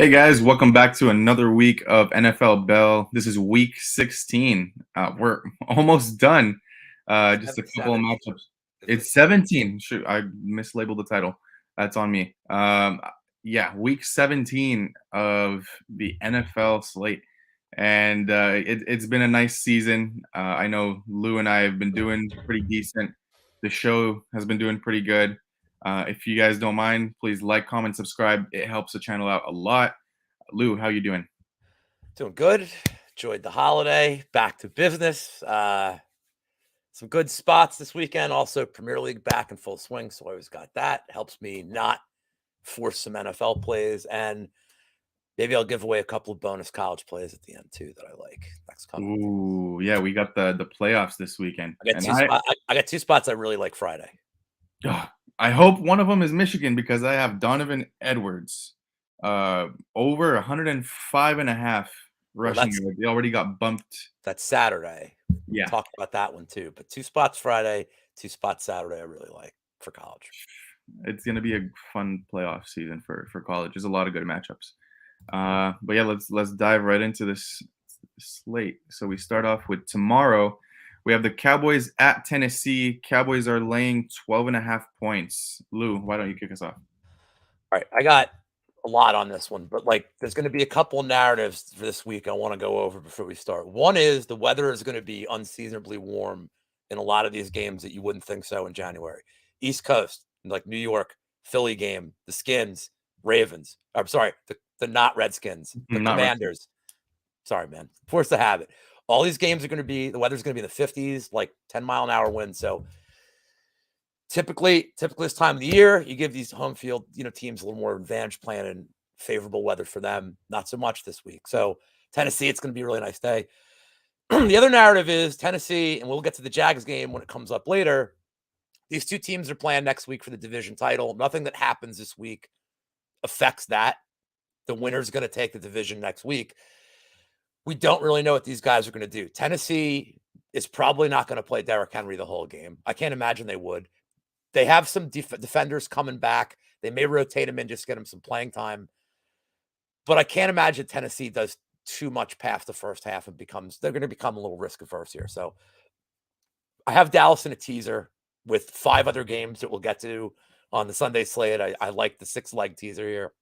Hey guys, welcome back to another week of NFL Bell. This is week 16. We're almost done. Just a couple of 17. matchups. Is it? It's 17. Shoot, I mislabeled the title. That's on me. Yeah, week 17 of the NFL slate. And it's been a nice season. I know Lou and I have been doing pretty decent. The show has been doing pretty good. If you guys don't mind, please like, comment, subscribe. It helps the channel out a lot. Lou, how you doing? Doing good. Enjoyed the holiday. Back to business. Some good spots this weekend. Also, Premier League back in full swing, so I always got that. Helps me not force some NFL plays, and maybe I'll give away a couple of bonus college plays at the end too that I like next coming week. Ooh, yeah, we got the playoffs this weekend, I got and two. I got two spots I really like Friday. ugh, I hope one of them is Michigan because I have Donovan Edwards, over 105 and a half Well, rushing yards. He already got bumped. that's Saturday. We'll Yeah, talk about that one too. But two spots Friday, two spots Saturday. I really like for college. it's gonna be a fun playoff season for college. There's a lot of good matchups. But yeah, let's dive right into this slate. So we start off with tomorrow. We have the Cowboys at Tennessee. Cowboys are laying 12 and a half points. Lou, why don't you kick us off? All right, I got a lot on this one, but like there's going to be a couple of narratives for this week I want to go over before we start. One is the weather is going to be unseasonably warm in a lot of these games that you wouldn't think so in January. East Coast, like New York, Philly game, the Skins, Ravens. I'm sorry, the not Redskins, the Not Redskins. Commanders. Sorry, man. Force the habit. All these games are going to be the weather's going to be in the 50s, like 10-mile-an-hour winds. So typically this time of the year, you give these home field, teams a little more advantage plan and favorable weather for them. Not so much this week. So Tennessee, it's going to be a really nice day. The other narrative is Tennessee, and we'll get to the Jags game when it comes up later. These two teams are playing next week for the division title. Nothing that happens this week affects that. The winner's going to take the division next week. We don't really know what these guys are going to do. Tennessee is probably not going to play Derrick Henry the whole game. I can't imagine they would. They have some defenders coming back. They may rotate him in, just get him some playing time. But I can't imagine Tennessee does too much past the first half and they're going to become a little risk averse here. So I have Dallas in a teaser with 5 other games that we'll get to on the Sunday slate. I like the 6-leg teaser here.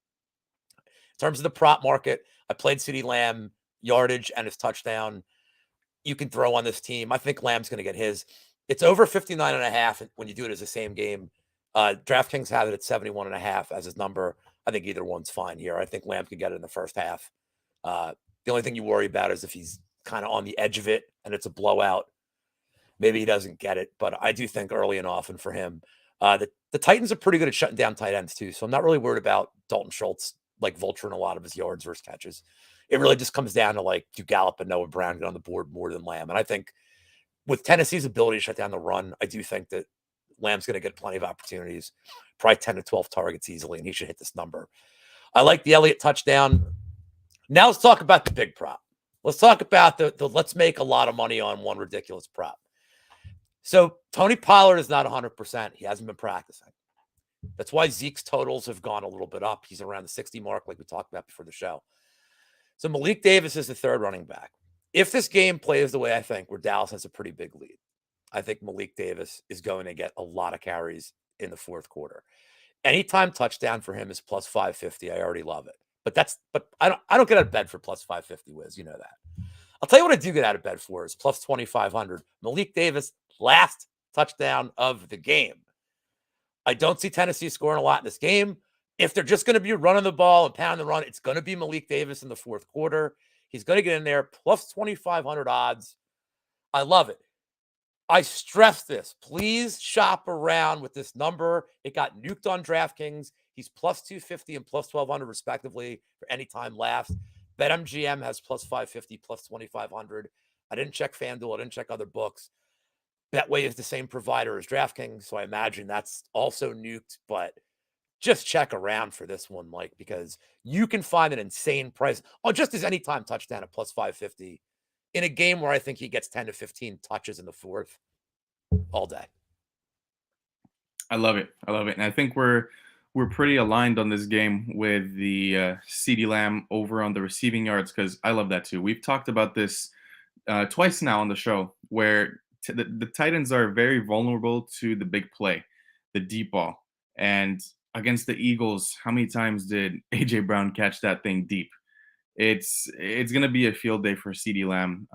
In terms of the prop market, I played CeeDee Lamb yardage and his touchdown. You can throw on this team. I think Lamb's going to get his. It's over 59.5 when you do it as the same game. DraftKings have it at 71.5 as his number. I think either one's fine here. I think Lamb could get it in the first half. The only thing you worry about is if he's kind of on the edge of it and it's a blowout. Maybe he doesn't get it, but I do think early and often for him. The Titans are pretty good at shutting down tight ends too, so I'm not really worried about Dalton Schultz like vulturing a lot of his yards versus catches. It really just comes down to like, do Gallup and Noah Brown get on the board more than Lamb? And I think with Tennessee's ability to shut down the run, I do think that Lamb's going to get plenty of opportunities, probably 10 to 12 targets easily, and he should hit this number. I like the Elliott touchdown. Now let's talk about the big prop. Let's talk about the let's make a lot of money on one ridiculous prop. So Tony Pollard is not 100%. He hasn't been practicing. That's why Zeke's totals have gone a little bit up. He's around the 60 mark like we talked about before the show. So Malik Davis is the third running back. If this game plays the way I think, where Dallas has a pretty big lead, I think Malik Davis is going to get a lot of carries in the fourth quarter. Anytime touchdown for him is plus 550. I already love it. But I don't get out of bed for plus 550, Wiz. You know that. I'll tell you what I do get out of bed for is plus 2,500. Malik Davis, last touchdown of the game. I don't see Tennessee scoring a lot in this game. If they're just going to be running the ball and pounding the run, it's going to be Malik Davis in the fourth quarter. He's going to get in there, plus 2,500 odds. I love it. I stress this. Please shop around with this number. It got nuked on DraftKings. He's plus 250 and plus 1,200 respectively for any time last. BetMGM has plus 550, plus 2,500. I didn't check FanDuel. I didn't check other books. Betway is the same provider as DraftKings, so I imagine that's also nuked, but just check around for this one, Mike, because you can find an insane price on just his anytime touchdown at plus 550 in a game where I think he gets 10 to 15 touches in the fourth all day. I love it. I love it. And I think we're we're pretty aligned on this game with the CeeDee Lamb over on the receiving yards because I love that too. We've talked about this twice now on the show where the Titans are very vulnerable to the big play, the deep ball. And against the Eagles, how many times did AJ Brown catch that thing deep? It's going to be a field day for CeeDee Lamb,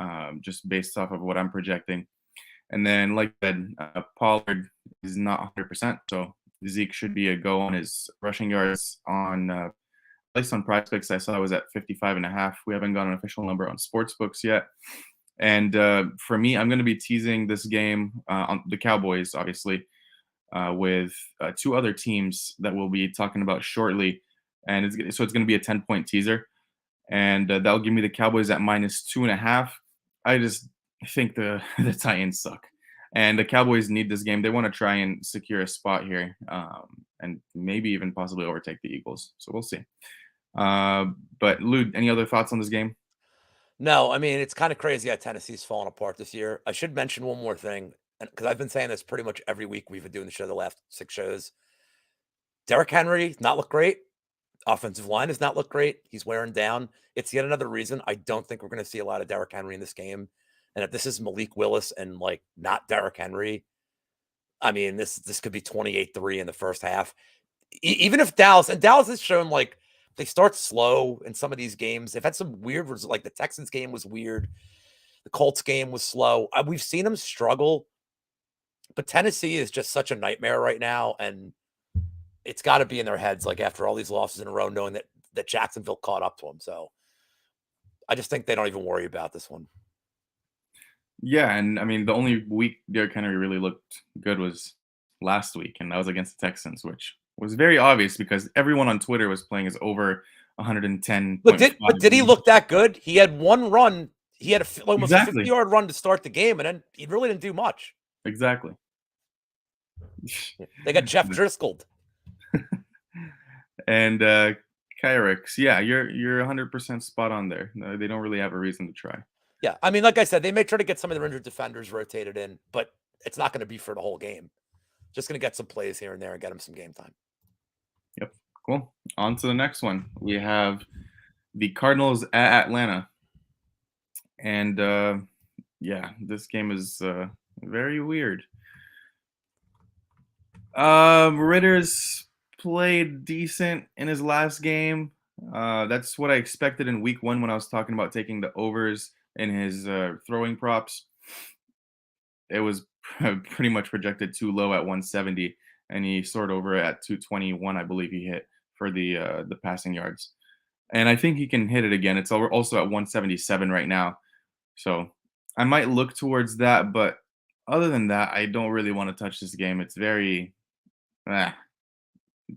just based off of what I'm projecting. And then, like I said, Pollard is not 100%, so Zeke should be a go on his rushing yards on at least on PrizePicks. I saw it was at 55.5. We haven't got an official number on sportsbooks yet. And for me, I'm going to be teasing this game on the Cowboys, obviously, with two other teams that we'll be talking about shortly. And it's going to be a 10-point teaser. And that'll give me the Cowboys at -2.5. I just think the Titans suck. And the Cowboys need this game. They want to try and secure a spot here and maybe even possibly overtake the Eagles. So we'll see. But Lou, any other thoughts on this game? No, I mean, it's kind of crazy how Tennessee's fallen apart this year. I should mention one more thing, because I've been saying this pretty much every week we've been doing the show the last 6 shows. Derrick Henry not look great. Offensive line does not look great. He's wearing down. It's yet another reason I don't think we're going to see a lot of Derrick Henry in this game. And if this is Malik Willis and like not Derrick Henry, I mean, this could be 28-3 in the first half. Even if Dallas has shown like they start slow in some of these games. They've had some weird results. Like the Texans game was weird. The Colts game was slow. We've seen them struggle, but Tennessee is just such a nightmare right now, and it's got to be in their heads. Like after all these losses in a row, knowing that Jacksonville caught up to them. So I just think they don't even worry about this one. Yeah, and I mean the only week Derrick Henry really looked good was last week, and that was against the Texans, which was very obvious because everyone on Twitter was playing as over 110. But did he look that good? He had one run. He had almost a 50-yard run to start the game, and then he really didn't do much. Exactly. They got Jeff Driscoll. And Kyrix, yeah, you're 100% spot on there. No, they don't really have a reason to try. Yeah, I mean, like I said, they may try to get some of their injured defenders rotated in, but it's not going to be for the whole game. Just going to get some plays here and there and get them some game time. Yep, cool. On to the next one. We have the Cardinals at Atlanta. And yeah, this game is very weird. Ritter's played decent in his last game. That's what I expected in week 1 when I was talking about taking the overs in his throwing props. It was pretty much projected too low at 170, and he soared over at 221, I believe he hit for the passing yards. And I think he can hit it again. It's also at 177 right now. So I might look towards that, but other than that, I don't really want to touch this game. It's very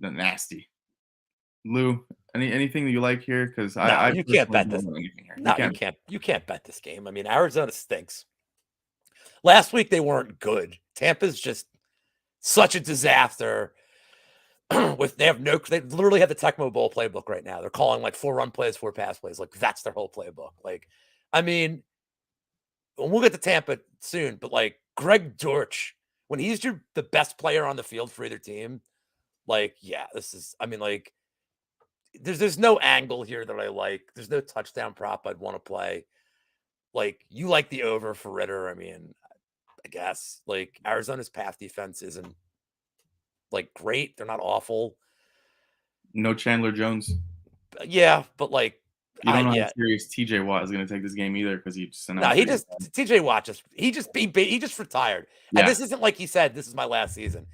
nasty. Lou, anything that you like here? Because you can't bet this. No, you can't bet this game. I mean, Arizona stinks. Last week they weren't good. Tampa's just such a disaster. They literally have the Tecmo Bowl playbook right now. They're calling like 4 run plays, 4 pass plays. Like that's their whole playbook. Like, I mean, we'll get to Tampa soon, but like Greg Dortch, when he's the best player on the field for either team, like, yeah, I mean, like, there's no angle here that I like. There's no touchdown prop I'd want to play. Like, you like the over for Ritter. I mean, I guess like Arizona's pass defense isn't like great. They're not awful. No Chandler Jones. Yeah, but like, you don't know how serious TJ Watt is going to take this game either because he just announced. No, TJ Watt he just retired. Yeah. And this isn't like he said, this is my last season.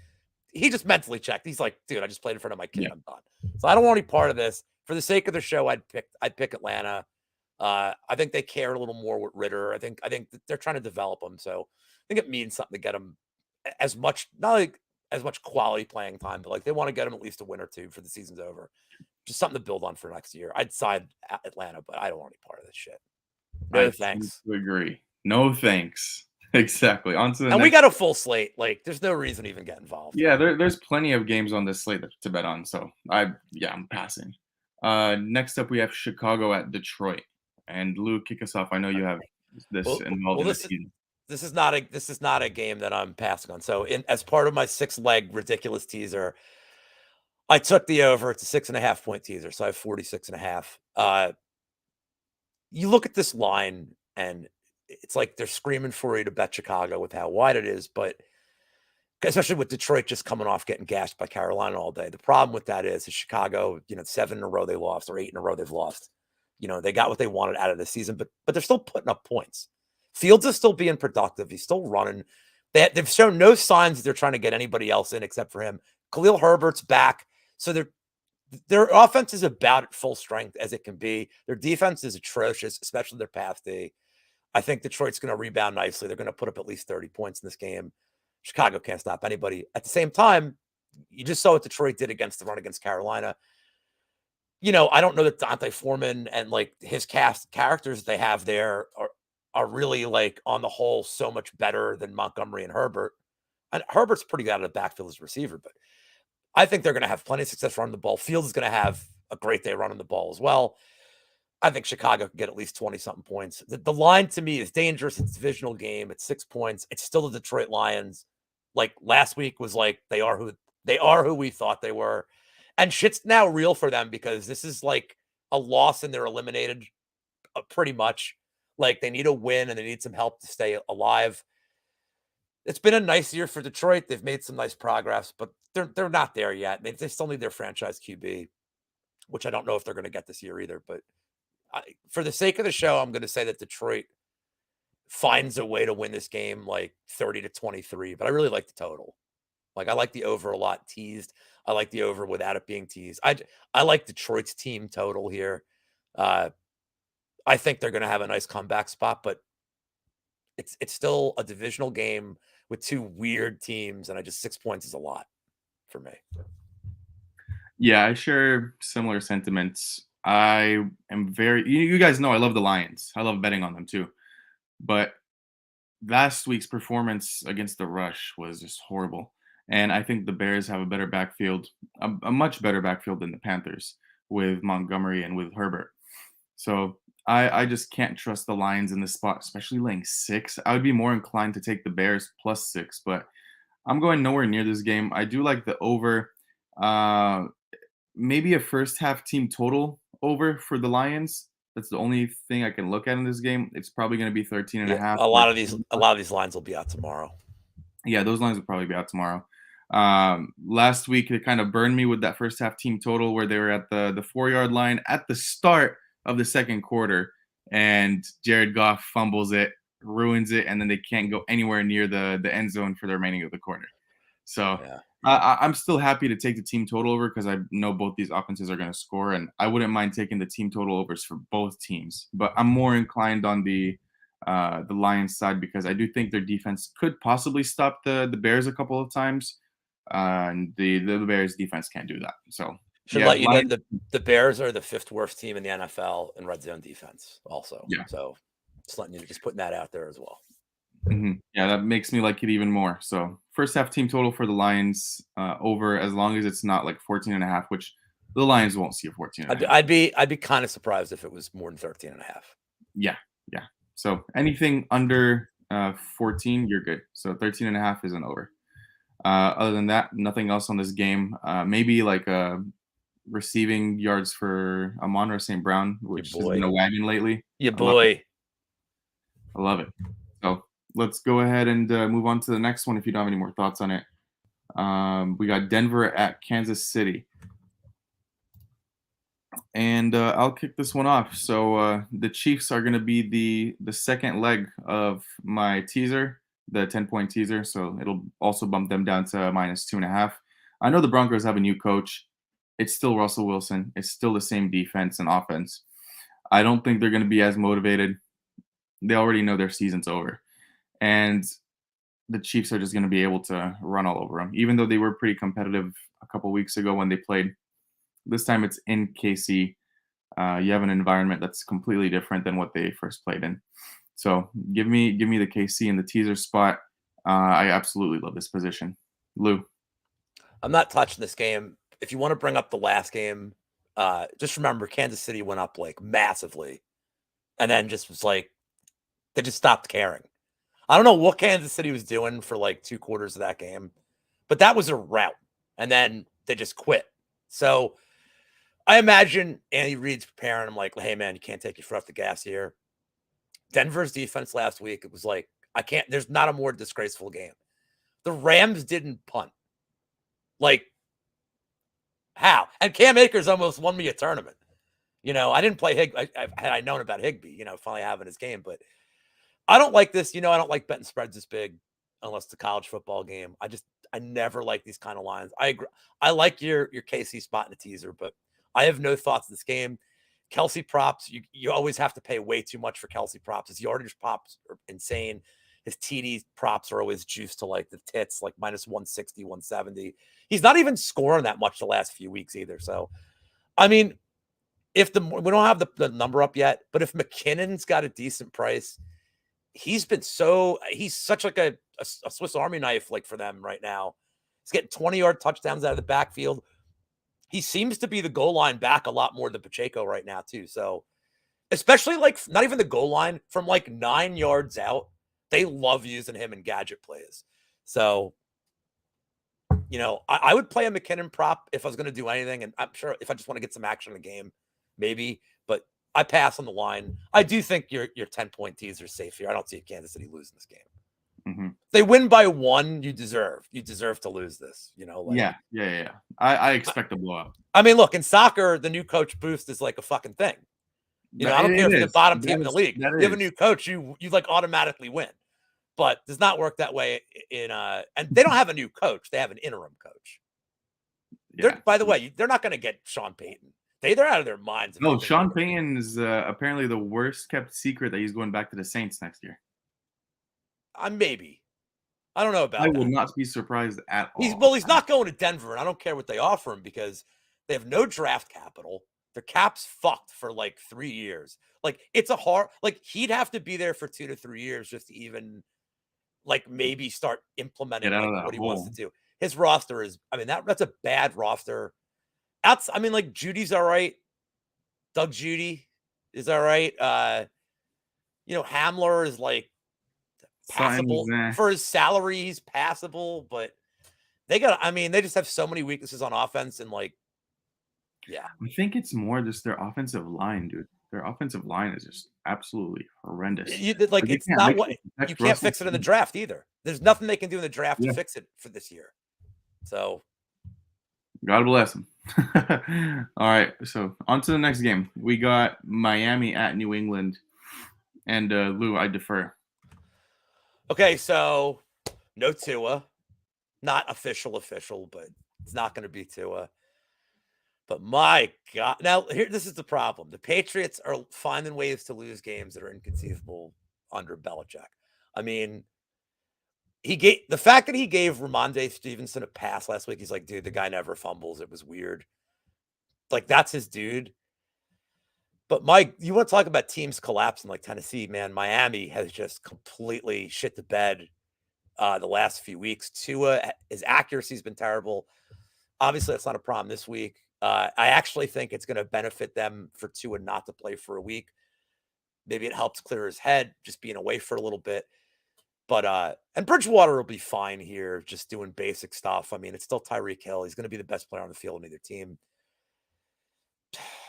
He just mentally checked. He's like, dude, I just played in front of my kid. Yeah. I'm done. So I don't want any part of this. For the sake of the show, I'd pick Atlanta. I think they care a little more with Ritter. I think they're trying to develop him. So I think it means something to get him as much, not like as much quality playing time, but like they want to get him at least a win or 2 for the season's over. Just something to build on for next year. I'd side Atlanta, but I don't want any part of this shit. No thanks. I agree. No thanks. Exactly. On to the and we got a full slate. Like, there's no reason to even get involved. Yeah, there's plenty of games on this slate to bet on. So I'm passing. Next up, we have Chicago at Detroit. And Lou, kick us off. I know you have this involved in the season. This is not a game that I'm passing on. So as part of my 6-leg ridiculous teaser, I took the over. It's a 6.5-point teaser, so I have 46.5. You look at this line, and it's like they're screaming for you to bet Chicago with how wide it is, but especially with Detroit just coming off getting gashed by Carolina all day. The problem with that is Chicago, 7 in a row they lost, or 8 in a row they've lost. They got what they wanted out of the season, but they're still putting up points. Fields is still being productive. He's still running. They've shown no signs that they're trying to get anybody else in except for him. Khalil Herbert's back. So their offense is about at full strength as it can be. Their defense is atrocious, especially their path D. I think Detroit's going to rebound nicely. They're going to put up at least 30 points in this game. Chicago can't stop anybody. At the same time, you just saw what Detroit did against the run against Carolina. I don't know that Dante Foreman and like his cast characters they have there are really like on the whole so much better than Montgomery and Herbert. And Herbert's pretty good out of the backfield as a receiver, but I think they're going to have plenty of success running the ball. Fields is going to have a great day running the ball as well. I think Chicago can get at least 20-something points. The line to me is dangerous. It's a divisional game. It's 6 points. It's still the Detroit Lions. Like last week was like they are who we thought they were. And shit's now real for them because this is like a loss and they're eliminated pretty much. Like they need a win and they need some help to stay alive. It's been a nice year for Detroit. They've made some nice progress, but they're not there yet. They still need their franchise QB, which I don't know if they're going to get this year either. But for the sake of the show, I'm going to say that Detroit finds a way to win this game like 30-23, but I really like the total. Like I like the over a lot teased. I like the over without it being teased. I like Detroit's team total here. I think they're going to have a nice comeback spot, but it's still a divisional game with two weird teams, and 6 points is a lot for me. Yeah, I share similar sentiments. I am you guys know I love the Lions. I love betting on them too. But last week's performance against the rush was just horrible. And I think the Bears have a better backfield, a much better backfield than the Panthers with Montgomery and with Herbert. So I just can't trust the Lions in this spot, especially laying 6. I would be more inclined to take the Bears plus 6, but I'm going nowhere near this game. I do like the over. Maybe a first half team total over for the Lions. That's the only thing I can look at in this game. It's probably going to be 13 and a half. A lot of these lines will be out tomorrow. Yeah, those lines will probably be out tomorrow. Last week it kind of burned me with that first half team total where they were at the 4-yard line at the start of the second quarter, and Jared Goff fumbles it, ruins it, and then they can't go anywhere near the end zone for the remaining of the quarter. So yeah. I'm still happy to take the team total over because I know both these offenses are going to score, and I wouldn't mind taking the team total overs for both teams. But I'm more inclined on the Lions side because I do think their defense could possibly stop the Bears a couple of times, and the Bears defense can't do that. So should let you know the Bears are the 5th worst team in the NFL in red zone defense. Also, yeah. So just putting that out there as well. Mm-hmm. Yeah, that makes me like it even more. So first half team total for the Lions over, as long as it's not like 14 and a half, which the Lions won't see a 14 and a half. I'd be kind of surprised if it was more than 13 and a half. Yeah. So anything under 14, you're good. So 13 and a half is an over. Other than that, nothing else on this game. Maybe like receiving yards for Amon-Ra St. Brown, which has been a wagon lately. Yeah, boy. I love it. So let's go ahead and move on to the next one if you don't have any more thoughts on it. We got Denver at Kansas City. And I'll kick this one off. So the Chiefs are going to be the second leg of my teaser, the 10-point teaser. So it'll also bump them down to -2.5. I know the Broncos have a new coach. It's still Russell Wilson. It's still the same defense and offense. I don't think they're going to be as motivated. They already know their season's over. And the Chiefs are just going to be able to run all over them, even though they were pretty competitive a couple weeks ago when they played. This time it's in KC. You have an environment that's completely different than what they first played in. So give me the KC in the teaser spot. I absolutely love this position. Lou. I'm not touching this game. If you want to bring up the last game, just remember Kansas City went up like massively and then just was like, they just stopped caring. I don't know what Kansas City was doing for like 2 quarters of that game, but that was a rout. And then they just quit. So I imagine Andy Reid's preparing him like, hey, man, you can't take your foot off the gas here. Denver's defense last week, it was like, there's not a more disgraceful game. The Rams didn't punt. Like, how? And Cam Akers almost won me a tournament. I didn't play Higbee. Had I known about Higbee, finally having his game. But I don't like this. I don't like betting spreads this big unless it's a college football game. I never like these kind of lines. I agree. I like your KC spot in the teaser, but I have no thoughts of this game. Kelsey props, you always have to pay way too much for Kelsey props. His yardage props are insane. His TD props are always juiced to like the tits, like minus 160, 170. He's not even scoring that much the last few weeks either. So, I mean, we don't have the number up yet, but if McKinnon's got a decent price, he's such like a Swiss Army knife, like for them right now. He's getting 20-yard touchdowns out of the backfield. He seems to be the goal line back a lot more than Pacheco right now too. So especially like not even the goal line, from like 9 yards out, they love using him in gadget plays. So, I would play a McKinnon prop if I was going to do anything. And I'm sure if I just want to get some action in the game, maybe, but I pass on the line. I do think your 10-point teaser is safe here. I don't see Kansas City losing this game. Mm-hmm. If they win by 1, you deserve to lose this, Yeah. I expect a blowout. I mean, look, in soccer, the new coach boost is like a fucking thing. I don't care if you're the bottom team in the league. You have a new coach, you like automatically win. But does not work that way and they don't have a new coach. They have an interim coach. Yeah. By the way, they're not going to get Sean Payton. They're out of their minds. No, Sean Payton is apparently the worst kept secret that he's going back to the Saints next year. Maybe. I don't know about that. I would not be surprised at all. He's not going to Denver, and I don't care what they offer him because they have no draft capital. Their cap's fucked for like 3 years. Like, it's he'd have to be there for 2 to 3 years just to even like maybe start implementing what he wants to do. His roster is, that's a bad roster. Like Judy's all right. Doug Judy is all right. Hamler is like passable for his salary. He's passable, but they just have so many weaknesses on offense and like, yeah. I think it's more just their offensive line, dude. Their offensive line is just absolutely horrendous. It's not what you can't fix it in the draft either. There's nothing they can do in the draft to fix it for this year. So, God bless them. All right, so on to the next game. We got Miami at New England, and Lou, I defer. Okay, so no Tua, not official, but it's not going to be Tua. But my God, now this is the problem. The Patriots are finding ways to lose games that are inconceivable under Belichick. The fact that he gave Ramondre Stevenson a pass last week, he's like, dude, the guy never fumbles. It was weird. Like, that's his dude. But you want to talk about teams collapsing like Tennessee, man. Miami has just completely shit the bed the last few weeks. Tua, his accuracy's been terrible. Obviously, that's not a problem this week. I actually think it's going to benefit them for Tua not to play for a week. Maybe it helps clear his head, just being away for a little bit. But and Bridgewater will be fine here, just doing basic stuff. It's still Tyreek Hill. He's going to be the best player on the field in either team.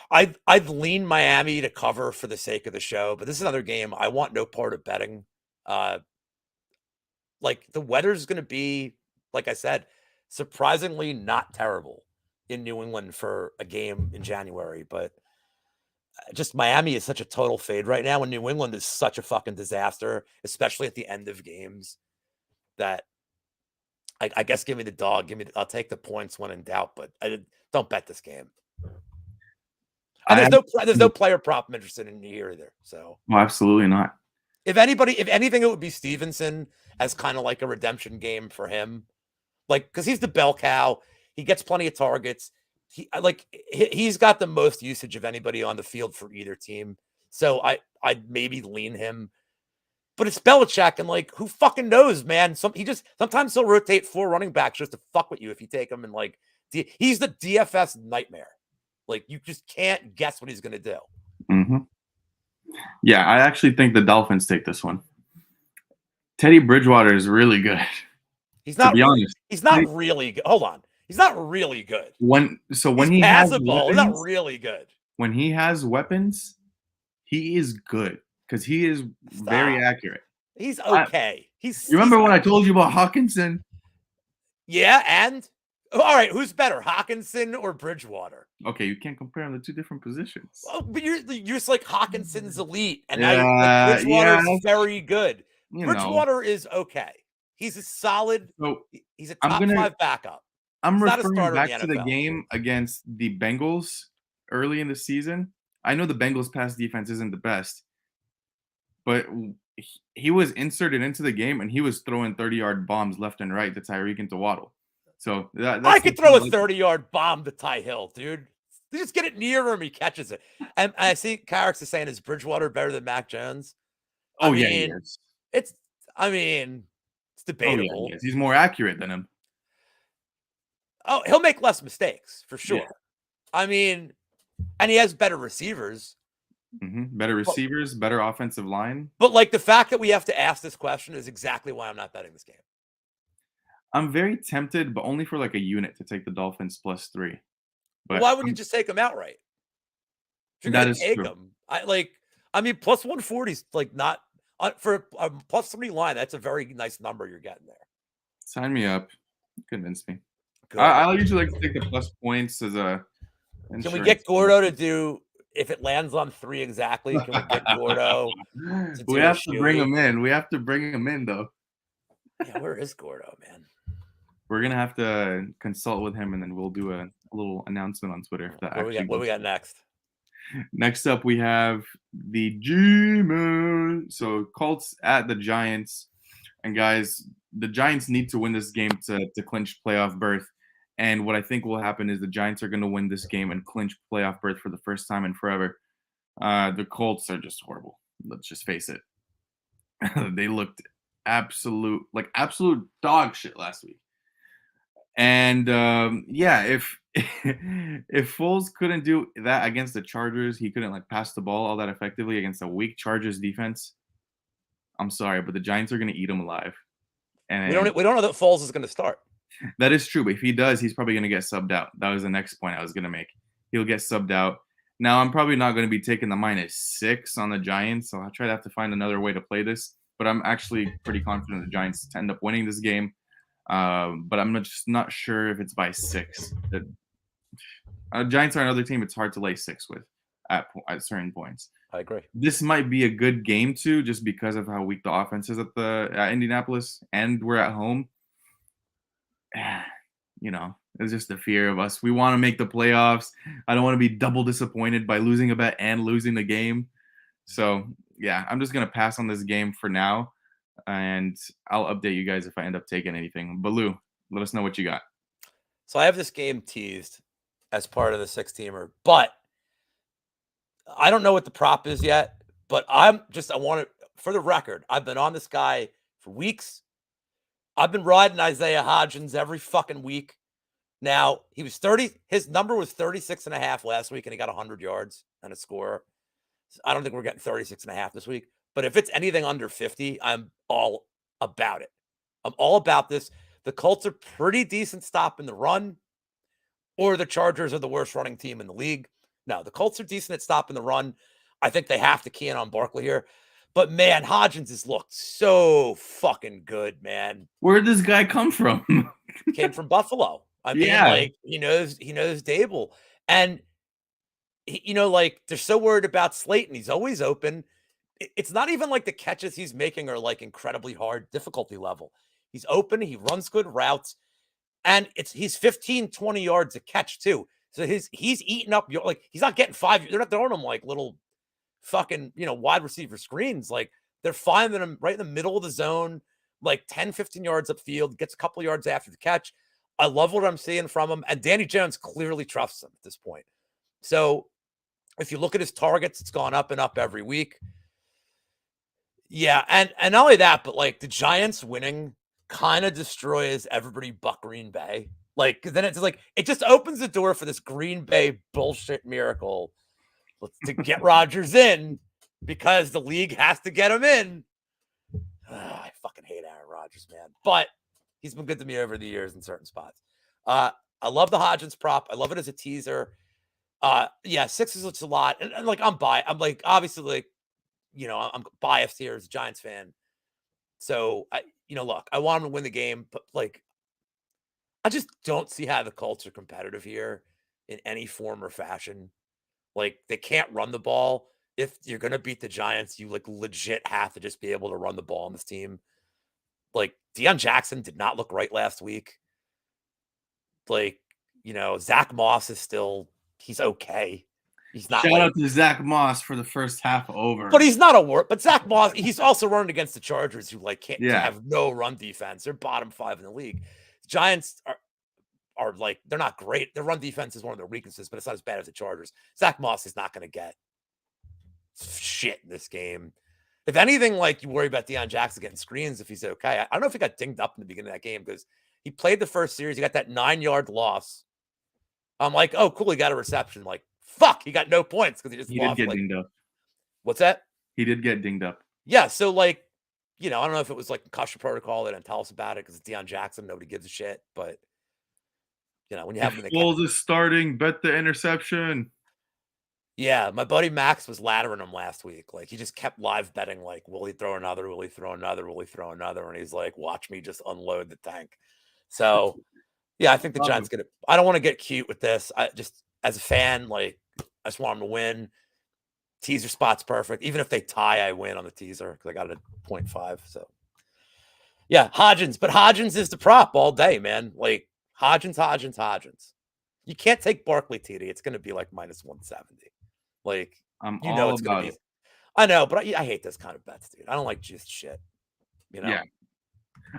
I'd lean Miami to cover for the sake of the show, but this is another game I want no part of betting. Like, the weather's going to be, like I said, surprisingly not terrible in New England for a game in January, but just Miami is such a total fade right now, and New England is such a fucking disaster, especially at the end of games, that I guess give me the dog. I'll take the points when in doubt, but don't bet this game. And there's no player prop I'm interested in here either. So absolutely not. If anything, it would be Stevenson as kind of like a redemption game for him, like, because he's the bell cow. He gets plenty of targets. He's got the most usage of anybody on the field for either team. So I'd maybe lean him. But it's Belichick, and like, who fucking knows, man? Sometimes he'll rotate 4 running backs just to fuck with you if you take him. And like, he's the DFS nightmare. Like, you just can't guess what he's going to do. Mm-hmm. Yeah, I actually think the Dolphins take this one. Teddy Bridgewater is really good. He's not. To be honest, he's not really good. Hold on. He's not really good. When He's he has passable. He's not weapons, really good. when he has weapons, he is good because he is very Stop. accurate. He's I, okay. you He's remember when I told you about Hawkinson? yeah, and all right, who's better, Hawkinson or Bridgewater? Okay, you can't compare them to two different positions. Well, but you're just like Hawkinson's elite, and now you're like Yeah, yeah, Bridgewater's very good. you know. Bridgewater is okay. He's a solid. So He's a I'm top gonna 5 backup. I'm He's not a referring starter in the back to the NFL. game against the Bengals early in the season. I know the Bengals pass defense isn't the best, but he was inserted into the game and he was throwing 30-yard bombs left and right to Tyreek and to Waddle. So I that's the could throw a thing. 30-yard bomb to Ty Hill, dude. You just get it near him, he catches it. And I see Carrick's is saying, is Bridgewater better than Mac Jones? I Oh yeah, he mean, is. it's I mean, it's Oh yeah, he debatable. is. He's more accurate than him. Oh, he'll make less mistakes for Yeah. sure. I mean, and he has better receivers. Better But, receivers, better offensive line. but like the fact that we have to ask this question is exactly why I'm not betting this game. I'm very tempted, but only for like a unit to take the Dolphins +3. But Why wouldn't you just take him outright? If you're that gonna is take true. him, I mean, plus 140 is like not for a +3 line. That's a very nice number you're getting there. Sign me up. Convince me. Good. I usually like to take the plus points as a Can we insurance. get Gordo to do if it lands on 3 exactly? Can we get Gordo to We do a have to bring shoey? him in. We have to bring him in, though. Yeah, where is Gordo, man? We're gonna have to consult with him, and then we'll do a little announcement on Twitter if that What we actually got? What goes. we got next? Next up, we have the G-Man. So Colts at the Giants, and guys, the Giants need to win this game to clinch playoff berth. And what I think will happen is the Giants are going to win this game and clinch playoff berth for the first time in forever. The Colts are just horrible. Let's just face it. They looked absolute dog shit last week. And yeah, if if Foles couldn't do that against the Chargers, he couldn't like pass the ball all that effectively against a weak Chargers defense. I'm sorry, but the Giants are going to eat him alive. And We don't know that Foles is going to start. that is true, but if he does, he's probably going to get subbed out. That was the next point I was going to make. He'll get subbed out. Now, I'm probably not going to be taking the -6 on the Giants, so I'll try to have to find another way to play this. But I'm actually pretty confident the Giants end up winning this game. But I'm just not sure if it's by 6. The Giants are another team it's hard to lay 6 with at certain points. I agree. This might be a good game too, just because of how weak the offense is at Indianapolis, and we're at home. You know, it's just the fear of us. We want to make the playoffs. I don't want to be double disappointed by losing a bet and losing the game. So yeah, I'm just gonna pass on this game for now, and I'll update you guys if I end up taking anything. But Lou, let us know what you got. So I have this game teased as part of the 6-teamer, but I don't know what the prop is yet. But I want to, for the record, I've been on this guy for weeks. I've been riding Isaiah Hodgins every fucking week. Now, he was 30. His number was 36.5 last week, and he got 100 yards and a score. I don't think we're getting 36.5 this week. But if it's anything under 50, I'm all about it. I'm all about this. The Colts are pretty decent stopping the run, or the Chargers are the worst running team in the league. No, the Colts are decent at stopping the run. I think they have to key in on Barkley here. But man, Hodgins has looked so fucking good, man. Where did this guy come from? Came from Buffalo. I mean, Yeah. like he knows Dable. And like they're so worried about Slayton. He's always open. It's not even like the catches he's making are like incredibly hard difficulty level. He's open, he runs good routes, and he's 15, 20 yards a catch too. So he's eating up like he's not getting 5. They're not throwing him like little fucking, wide receiver screens. Like they're finding him right in the middle of the zone, like 10, 15 yards upfield, gets a couple yards after the catch. I love what I'm seeing from him. And Danny Jones clearly trusts him at this point. So if you look at his targets, it's gone up and up every week. Yeah. And not only that, but like the Giants winning kind of destroys everybody but Green Bay. Like, then it's like, it just opens the door for this Green Bay bullshit miracle to get Rodgers in because the league has to get him in. I fucking hate Aaron Rodgers, man. But he's been good to me over the years in certain spots. I love the Hodgins prop. I love it as a teaser. Yeah, 6 is a lot. And like I'm biased. I'm like obviously like, I'm biased here as a Giants fan. So look, I want him to win the game, but like I just don't see how the Colts are competitive here in any form or fashion. Like they can't run the ball. If you're gonna beat the Giants, you like legit have to just be able to run the ball on this team. Like Deion Jackson did not look right last week. Like, Zach Moss is still he's okay. He's not Shout like, out to Zach Moss for the first half but over. he's not a work. But Zach Moss, he's also running against the Chargers, who like can't Yeah, have no run defense. They're bottom 5 in the league. Giants are like they're not great. Their run defense is one of their weaknesses, but it's not as bad as the Chargers. Zach Moss is not going to get shit in this game. If anything, like you worry about Deion Jackson getting screens if he's okay. I don't know if he got dinged up in the beginning of that game because he played the first series. He got that 9-yard loss. I'm like, oh, cool. He got a reception. Like, fuck, he got no points because he just he did lost. get Like, dinged up. what's that? He did get dinged up. Yeah. So, like, I don't know if it was like concussion protocol. They didn't tell us about it because it's Deion Jackson. Nobody gives a shit. But, when you have him in the Foles is starting, bet the interception. yeah, my buddy Max was laddering him last week. Like, he just kept live betting, like, will he throw another? Will he throw another? Will he throw another? And he's like, watch me just unload the tank. So, yeah, I think the Giants get it. I don't want to get cute with this. I just, as a fan, like, I just want them to win. Teaser spot's perfect. Even if they tie, I win on the teaser because I got it at 0.5. So, yeah, Hodgins. But Hodgins is the prop all day, man. Like, Hodgins. You can't take Barkley TD. It's going to be like minus 170. Like, I'm all it's going to about be. it. I know, but I hate this kind of bets, dude. I don't like just shit. Yeah.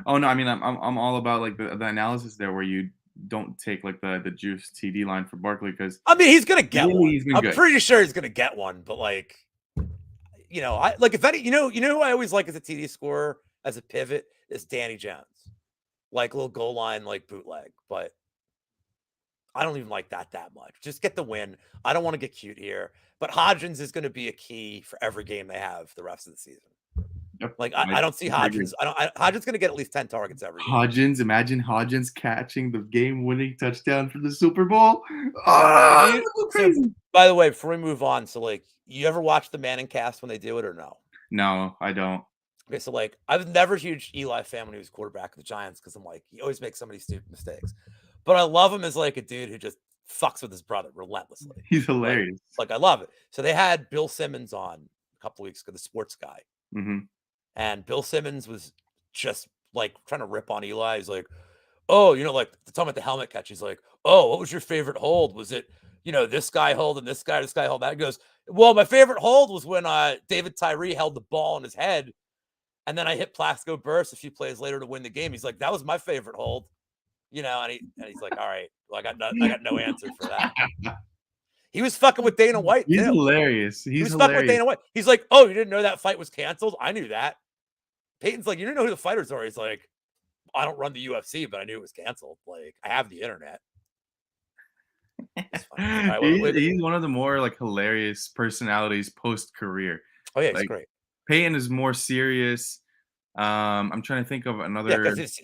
Oh no, I mean I'm all about like the analysis there where you don't take like the juice TD line for Barkley because I mean, he's going to get one. he's been I'm good. pretty sure he's going to get one, but like, I like if any, who I always like as a TD scorer as a pivot is Danny Jones, like little goal line, like bootleg, but I don't even like that much. Just get the win. I don't want to get cute here, but Hodgins is going to be a key for every game they have the rest of the season. Yep. Like I don't see Hodgins. Hodgins going to get at least 10 targets every game. Imagine Hodgins catching the game-winning touchdown for the Super Bowl. Oh, So, by the way, before we move on, so like, you ever watch the Manning cast when they do it or no? No, I don't. Okay, so like, I was never a huge Eli fan when he was quarterback of the Giants because I'm like, he always makes so many stupid mistakes. But I love him as like a dude who just fucks with his brother relentlessly. He's hilarious. Like I love it. So they had Bill Simmons on a couple weeks ago, the sports guy. Mm-hmm. And Bill Simmons was just like trying to rip on Eli. He's like, oh, like the time at the helmet catch. He's like, oh, what was your favorite hold? Was it, this guy hold and this guy hold that? He goes, well, my favorite hold was when David Tyree held the ball in his head. And then I hit Plaxico burst a few plays later to win the game. He's like, that was my favorite hold. And he's like, all right, well, I got no answer for that. He was fucking with Dana White. He's too. hilarious. He was fucking with Dana White. He's like, oh, you didn't know that fight was canceled? I knew that. Peyton's like, you didn't know who the fighters are. He's like, I don't run the UFC, but I knew it was canceled. Like, I have the internet. Right, he's one of the more like hilarious personalities post career. Oh yeah, he's great. Peyton is more serious. I'm trying to think of another. Yeah, because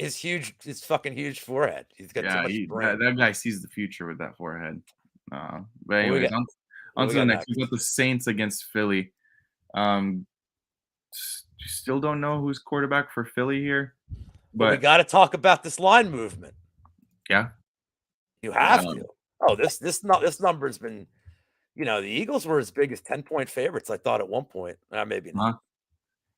his fucking huge forehead. He's got too much brain. That guy sees the future with that forehead. But anyways, on to the next. We got the Saints against Philly. Still don't know who's quarterback for Philly here, but we got to talk about this line movement. Yeah, you have to. Oh, this number has been, the Eagles were as big as 10-point favorites. I thought at one point, maybe not.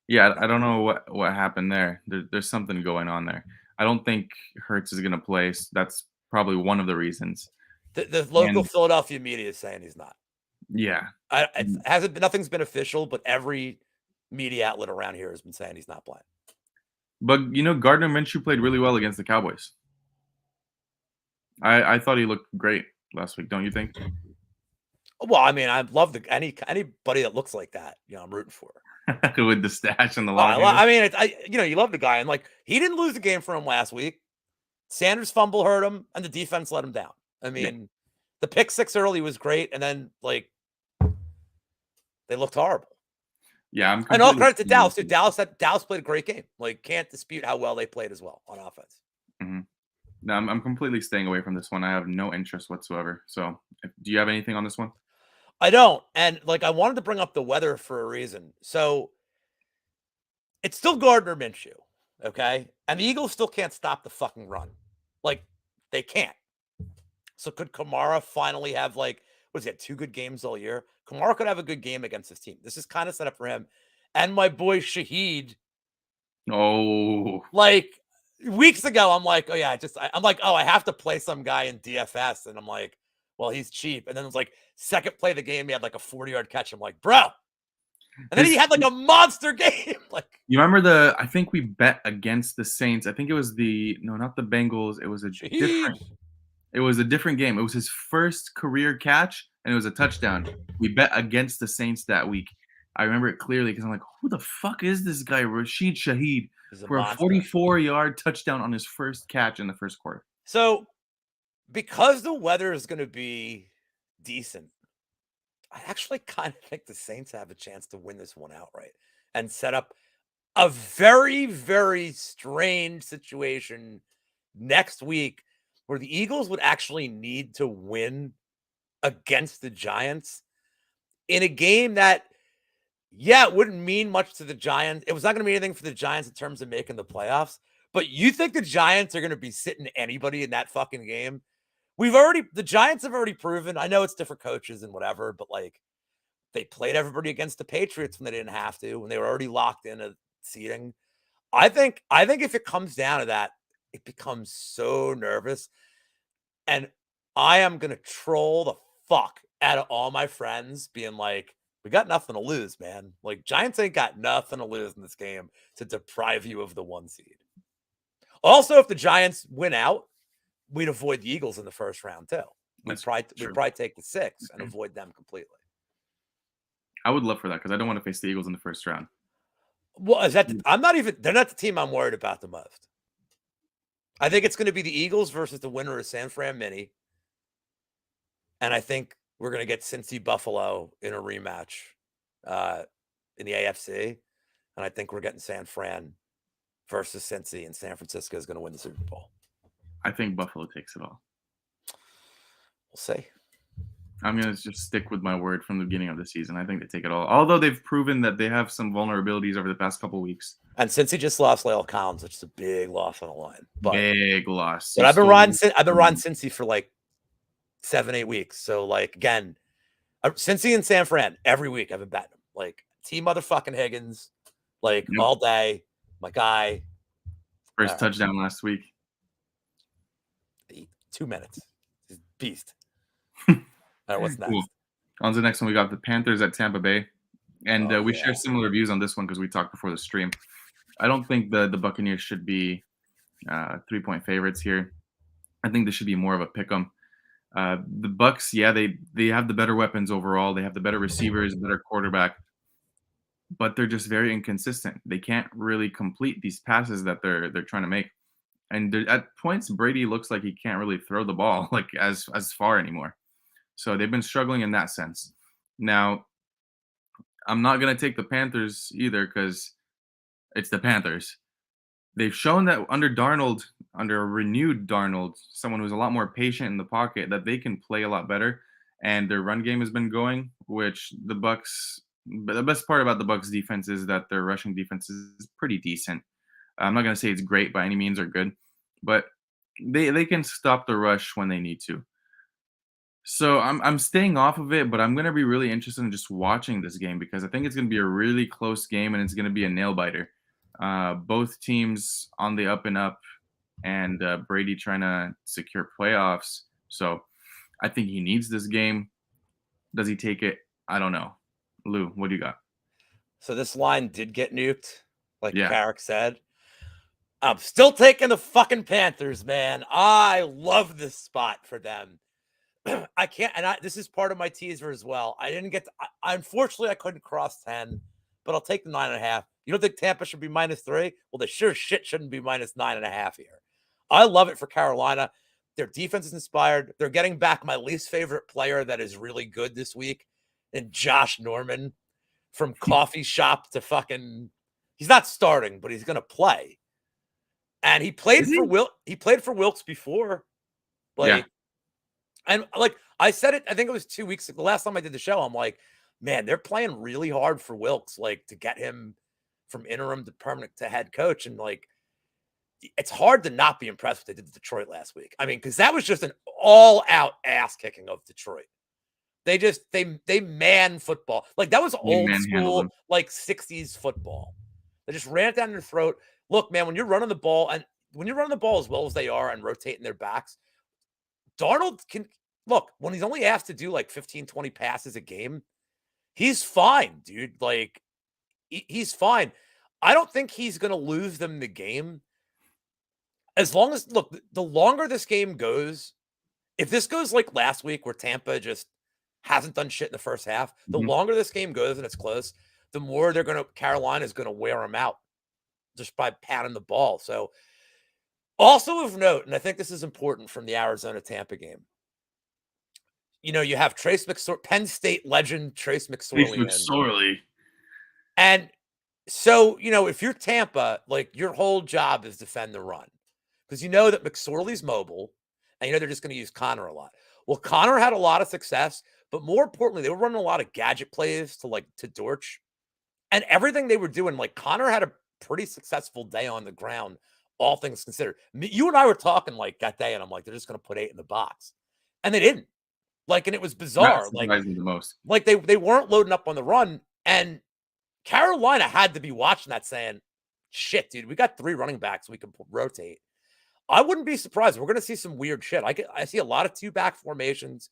Yeah, I don't know what happened there. There's something going on there. I don't think Hurts is going to play. So that's probably one of the reasons. The local Philadelphia media is saying he's not. Yeah, nothing's been official, but every media outlet around here has been saying he's not playing. But Gardner Minshew played really well against the Cowboys. I thought he looked great last week. Don't you think? Well, I mean, I love anybody that looks like that. I'm rooting for. With the stash and the long. I mean, you love the guy, and like he didn't lose the game for him last week. Sanders' fumble hurt him, and the defense let him down. I mean, the pick six early was great, and then like they looked horrible. Yeah, and all credit to Dallas. Dude, Dallas played a great game. Like, can't dispute how well they played as well on offense. Mm-hmm. No, I'm completely staying away from this one. I have no interest whatsoever. So, do you have anything on this one? I don't. And like I wanted to bring up the weather for a reason. So it's still Gardner Minshew, okay? And the Eagles still can't stop the fucking run. Like they can't. So could Kamara finally have like what is he had 2 good games all year? Kamara could have a good game against this team. This is kind of set up for him. And my boy Shaheed, Oh, like weeks ago, I'm like, oh yeah, I'm like, oh, I have to play some guy in DFS, and I'm like, well, he's cheap. And then it's like second play of the game, he had like a 40-yard catch. I'm like, bro. And then he his had like a monster game. Like, you remember I think we bet against the Saints. I think it was no, not the Bengals. Shaheed. It was a different game. It was his first career catch, and it was a touchdown. We bet against the Saints that week. I remember it clearly because I'm like, who the fuck is this guy, Rashid Shaheed, He's a for a monster. 44-yard touchdown on his first catch in the first quarter? So because the weather is going to be decent, I actually kind of think the Saints have a chance to win this one outright and set up a very, very strange situation next week where the Eagles would actually need to win against the Giants in a game that, yeah, it wouldn't mean much to the Giants. It was not going to mean anything for the Giants in terms of making the playoffs. But you think the Giants are going to be sitting anybody in that fucking game? The Giants have already proven. I know it's different coaches and whatever, but like they played everybody against the Patriots when they didn't have to, when they were already locked in a seating. I think if it comes down to that, it becomes so nervous. And I am gonna troll the fuck out of all my friends, being like, we got nothing to lose, man. Like Giants ain't got nothing to lose in this game to deprive you of the 1 seed. Also, if the Giants win out, we'd avoid the Eagles in the first round too. We'd That's true. probably take the 6 and avoid them completely. I would love for that because I don't want to face the Eagles in the first round. Well, they're not the team I'm worried about the most. I think it's going to be the Eagles versus the winner of San Fran Mini. And I think we're going to get Cincy Buffalo in a rematch in the AFC. And I think we're getting San Fran versus Cincy, and San Francisco is going to win the Super Bowl. I think Buffalo takes it all. We'll see. I'm going to just stick with my word from the beginning of the season. I think they take it all. Although they've proven that they have some vulnerabilities over the past couple weeks. And Cincy just lost Lyle Collins, which is a big loss on the line. Big loss. But I've been riding Cincy for like 7-8 weeks. So like again, Cincy and San Fran every week I've been betting them. Like T motherfucking Higgins, like all day. My guy. First touchdown last week. 2 minutes. He's beast. All right, what's next? Cool. On to the next one, we got the Panthers at Tampa Bay. And we share similar views on this one because we talked before the stream. I don't think the Buccaneers should be 3-point favorites here. I think this should be more of a pick 'em. The Bucs, yeah, they have the better weapons overall. They have the better receivers, better quarterback, but they're just very inconsistent. They can't really complete these passes that they're trying to make. And at points, Brady looks like he can't really throw the ball like as far anymore. So they've been struggling in that sense. Now, I'm not going to take the Panthers either because it's the Panthers. They've shown that under a renewed Darnold, someone who's a lot more patient in the pocket, that they can play a lot better. And their run game has been going, which the best part about the Bucs defense is that their rushing defense is pretty decent. I'm not going to say it's great by any means or good, but they can stop the rush when they need to. So I'm staying off of it, but I'm going to be really interested in just watching this game because I think it's going to be a really close game and it's going to be a nail biter. Both teams on the up and up, and Brady trying to secure playoffs. So I think he needs this game. Does he take it? I don't know. Lou, what do you got? So this line did get nuked, like Carrick said. I'm still taking the fucking Panthers, man. I love this spot for them. I can't, and this is part of my teaser as well. Unfortunately, I couldn't cross 10, but I'll take the 9.5. You don't think Tampa should be -3? Well, they sure shit shouldn't be -9.5 here. I love it for Carolina. Their defense is inspired. They're getting back my least favorite player that is really good this week, and Josh Norman from coffee shop to fucking. He's not starting, but he's going to play. And he played Is for he? Wilkes before. Yeah. Like, and like I said it, I think it was 2 weeks ago. The last time I did the show, I'm like, man, they're playing really hard for Wilkes, like to get him from interim to permanent to head coach. And like, it's hard to not be impressed with what they did to Detroit last week. I mean, because that was just an all-out ass kicking of Detroit. They man football. Like that was They old manhandled school, him. like 60s football. They just ran it down their throat. Look, man, when you're running the ball as well as they are and rotating their backs, Darnold can look when he's only asked to do like 15, 20 passes a game. He's fine, dude. Like he's fine. I don't think he's going to lose them the game. As long as look, the longer this game goes, if this goes like last week where Tampa just hasn't done shit in the first half, the Mhm. longer this game goes and it's close, the more Carolina's going to wear them out just by patting the ball. So also of note, and I think this is important from the Arizona Tampa game. You know, you have Penn State legend Trace Trace McSorley in. McSorley. And so, you know, if you're Tampa, like your whole job is defend the run because you know that McSorley's mobile and you know they're just going to use Connor a lot. Well, Connor had a lot of success, but more importantly, they were running a lot of gadget plays to Dortch and everything they were doing. Like Connor had a pretty successful day on the ground, all things considered. You and I were talking like that day, and I'm like, they're just going to put 8 in the box, and they didn't. Like, and it was That bizarre. surprised me the most. Like they weren't loading up on the run, and Carolina had to be watching that saying, shit, dude, we got 3 running backs we can rotate. I wouldn't be surprised. We're going to see some weird shit. I see a lot of 2-back formations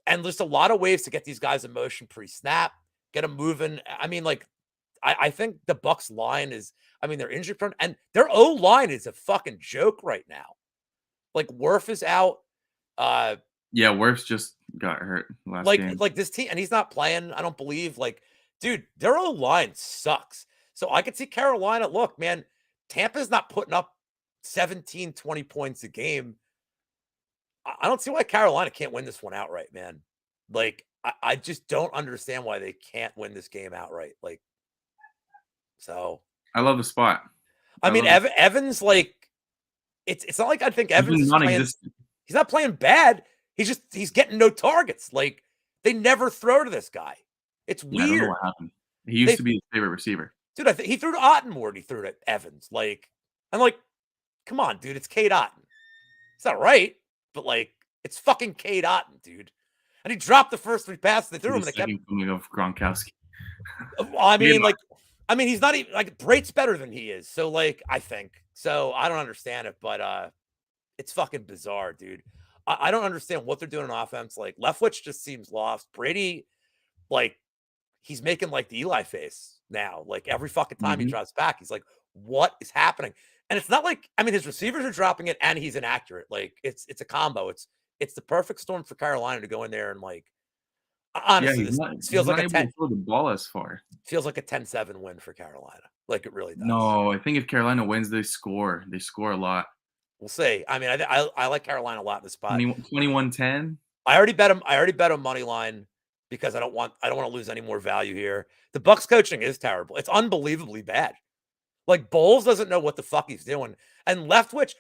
and just a lot of ways to get these guys in motion pre-snap, get them moving. I mean, like, I think the Bucks line is, I mean, they're injury prone and their O-line is a fucking joke right now. Like, Wirf is out. Yeah, Wirfs just got hurt last game. Like this team, and he's not playing, I don't believe. Like, dude, their O-line sucks. So I could see Carolina. Look, man, Tampa's not putting up 17, 20 points a game. I don't see why Carolina can't win this one outright, man. Like, I just don't understand why they can't win this game outright. Like, so I love the spot. I mean, Evans, like, it's not like I think Evans Even is playing. non-existent. He's not playing bad. He's getting no targets. Like, they never throw to this guy. It's Yeah, I don't know weird. what happened. He used to be his favorite receiver. Dude, I think he threw to Otten more than he threw to Evans. Like, I'm like, come on, dude, it's Cade Otten. It's not right, but like, it's fucking Cade Otten, dude. And he dropped the first 3 passes they threw him, and they kept. Coming of Gronkowski. I mean, like, he's not even like Brate's better than he is. So, like, I think so. I don't understand it, but it's fucking bizarre, dude. I don't understand what they're doing on offense. Like, Leftwich just seems lost. Brady, like, he's making like the Eli face now. Like every fucking time he drops back, he's like, what is happening? And it's not like, I mean, his receivers are dropping it and he's inaccurate. Like it's a combo. It's the perfect storm for Carolina to go in there and like, honestly, Yeah, this feels like a able 10, to throw the ball as far. feels like a 10-7 win for Carolina. Like it really does. No, I think if Carolina wins, they score. They score a lot. We'll see. I mean, I like Carolina a lot in the spot. 21-10. I already bet him money line because I don't want to lose any more value here. The Bucks coaching is terrible. It's unbelievably bad. Like Bowles doesn't know what the fuck he's doing. And Leftwich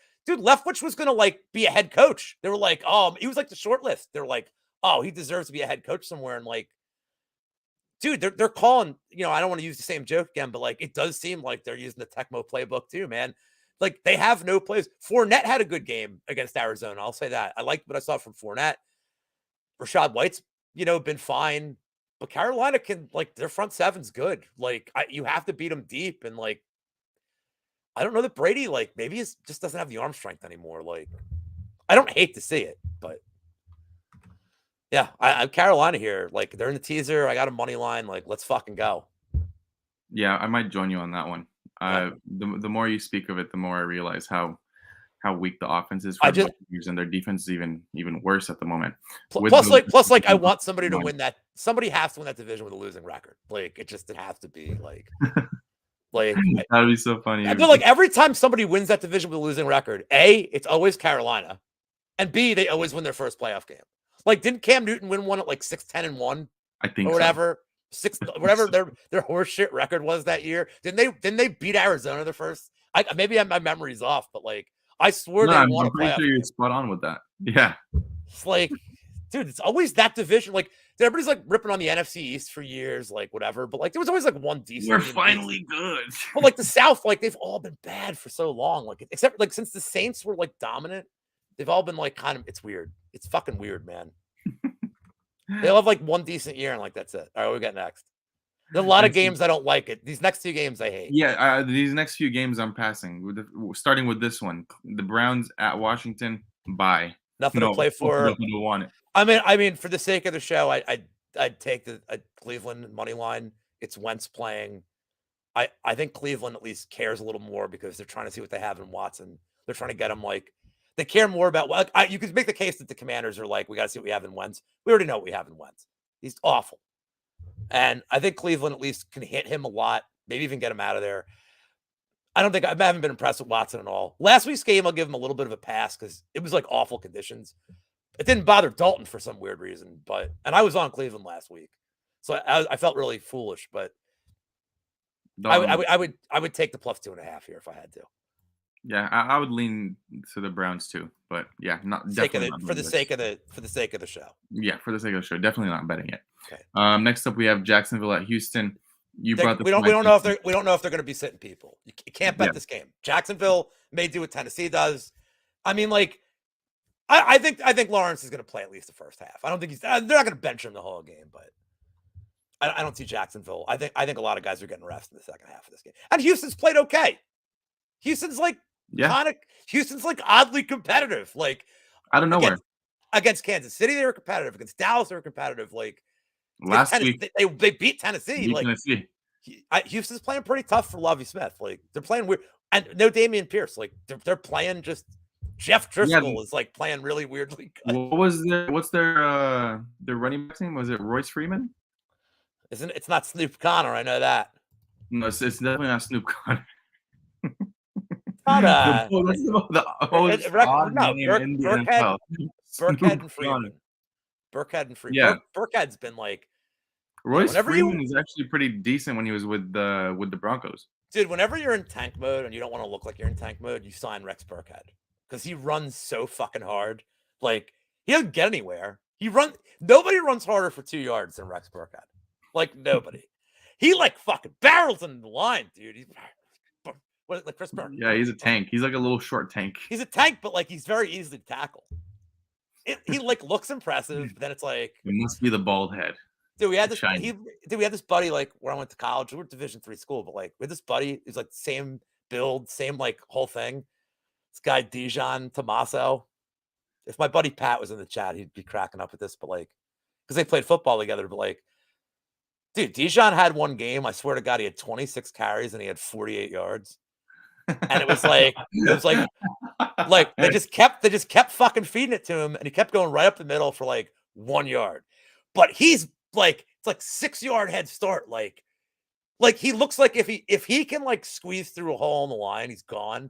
was gonna like be a head coach. They were like, oh, he was like the short list. They're like, oh, he deserves to be a head coach somewhere. And like, dude, they're calling, you know, I don't want to use the same joke again, but like it does seem like they're using the Tecmo playbook too, man. Like they have no plays. Fournette had a good game against Arizona. I'll say that. I liked what I saw from Fournette. Rashad White's, you know, been fine. But Carolina can, like, their front seven's good. Like, you have to beat them deep. And, like, I don't know that Brady, like, maybe he just doesn't have the arm strength anymore. Like, I don't hate to see it, but yeah, I'm Carolina here. Like, they're in the teaser. I got a money line. Like, let's fucking go. Yeah, I might join you on that one. Yeah. The more you speak of it, the more I realize how weak the offense is for Buccaneers, and their defense is even worse at the moment. Plus, I want somebody to win that. Somebody has to win that division with a losing record. Like, it has to be like, that would be so funny. I feel like every time somebody wins that division with a losing record, A, it's always Carolina, and B, they always win their first playoff game. Like, didn't Cam Newton win one at like 6-10-1? I think or whatever. So. Whatever their horseshit record was that year. Didn't they beat Arizona the first? Maybe my memory's off, but like I swore No, they I'm, won a I'm pretty playoff sure you're game. spot on with that. Yeah. It's like, dude, it's always that division. Like everybody's like ripping on the NFC East for years, like whatever. But like there was always like one decent We're team in the East. finally good. But like the South, like they've all been bad for so long. Like except like since the Saints were like dominant, they've all been like kind of. It's weird. It's fucking weird, man. They'll have like one decent year and like that's it. All right, what we got next? There's a lot of And so, games I don't like it. These next 2 games I hate. yeah, these next few games I'm passing. Starting with this one, the Browns at Washington. Bye. Nothing to No, play both of us for. don't want it. I mean, for the sake of the show, I'd take the Cleveland money line. It's Wentz playing. I think Cleveland at least cares a little more because they're trying to see what they have in Watson. They're trying to get him like they care more about. Well, you could make the case that the Commanders are like, we got to see what we have in Wentz. We already know what we have in Wentz. He's awful, and I think Cleveland at least can hit him a lot, maybe even get him out of there. I haven't been impressed with Watson at all. Last week's game, I'll give him a little bit of a pass because it was like awful conditions. It didn't bother Dalton for some weird reason, and I was on Cleveland last week, so I felt really foolish. But I would take the plus 2.5 here if I had to. Yeah, I would lean to the Browns too, but yeah, not definitely not For the betting sake of the show. yeah, for the sake of the show, definitely not betting it. Okay. Next up we have Jacksonville at Houston. You brought the We don't know if they're going to be sitting people. You can't bet this game. Jacksonville may do what Tennessee does. I mean, like I think Lawrence is going to play at least the first half. I don't think they're not going to bench him the whole game, but I don't see Jacksonville. I think a lot of guys are getting rest in the second half of this game. And Houston's played okay. Houston's like Houston's like oddly competitive. Like I don't know where. Against Kansas City, they were competitive. Against Dallas, they were competitive. Like Last week they beat Tennessee. Tennessee. Houston's playing pretty tough for Lovie Smith. Like they're playing weird, and no Damian Pierce. Like they're playing just Jeff Driscoll is like playing really weirdly good. What's their running back name? Was it Royce Freeman? It's not Snoop Connor. I know that. No, it's definitely not Snoop Connor. Burkhead and Freeman. Yeah. Burkhead's been like Royce Freeman is actually pretty decent when he was with the Broncos. Dude, whenever you're in tank mode and you don't want to look like you're in tank mode, you sign Rex Burkhead because he runs so fucking hard. Like he doesn't get anywhere. Nobody runs harder for 2 yards than Rex Burkhead. Like nobody. He like fucking barrels in the line, dude. He's like Chris Burke. Yeah, he's a tank. He's like a little short tank. He's a tank, but like he's very easy to tackle. He like looks impressive, but then it's like it must be the bald head. Dude, we had this buddy like where I went to college. We're Division III school, but like we had this buddy who's like same build, same like whole thing. This guy Dijon Tommaso. If my buddy Pat was in the chat, he'd be cracking up with this, but like because they played football together, but like dude, Dijon had one game. I swear to God, he had 26 carries and he had 48 yards. And it was like they just kept fucking feeding it to him, and he kept going right up the middle for like 1 yard. But he's like it's like 6-yard head start. Like he looks like if he can like squeeze through a hole in the line, he's gone.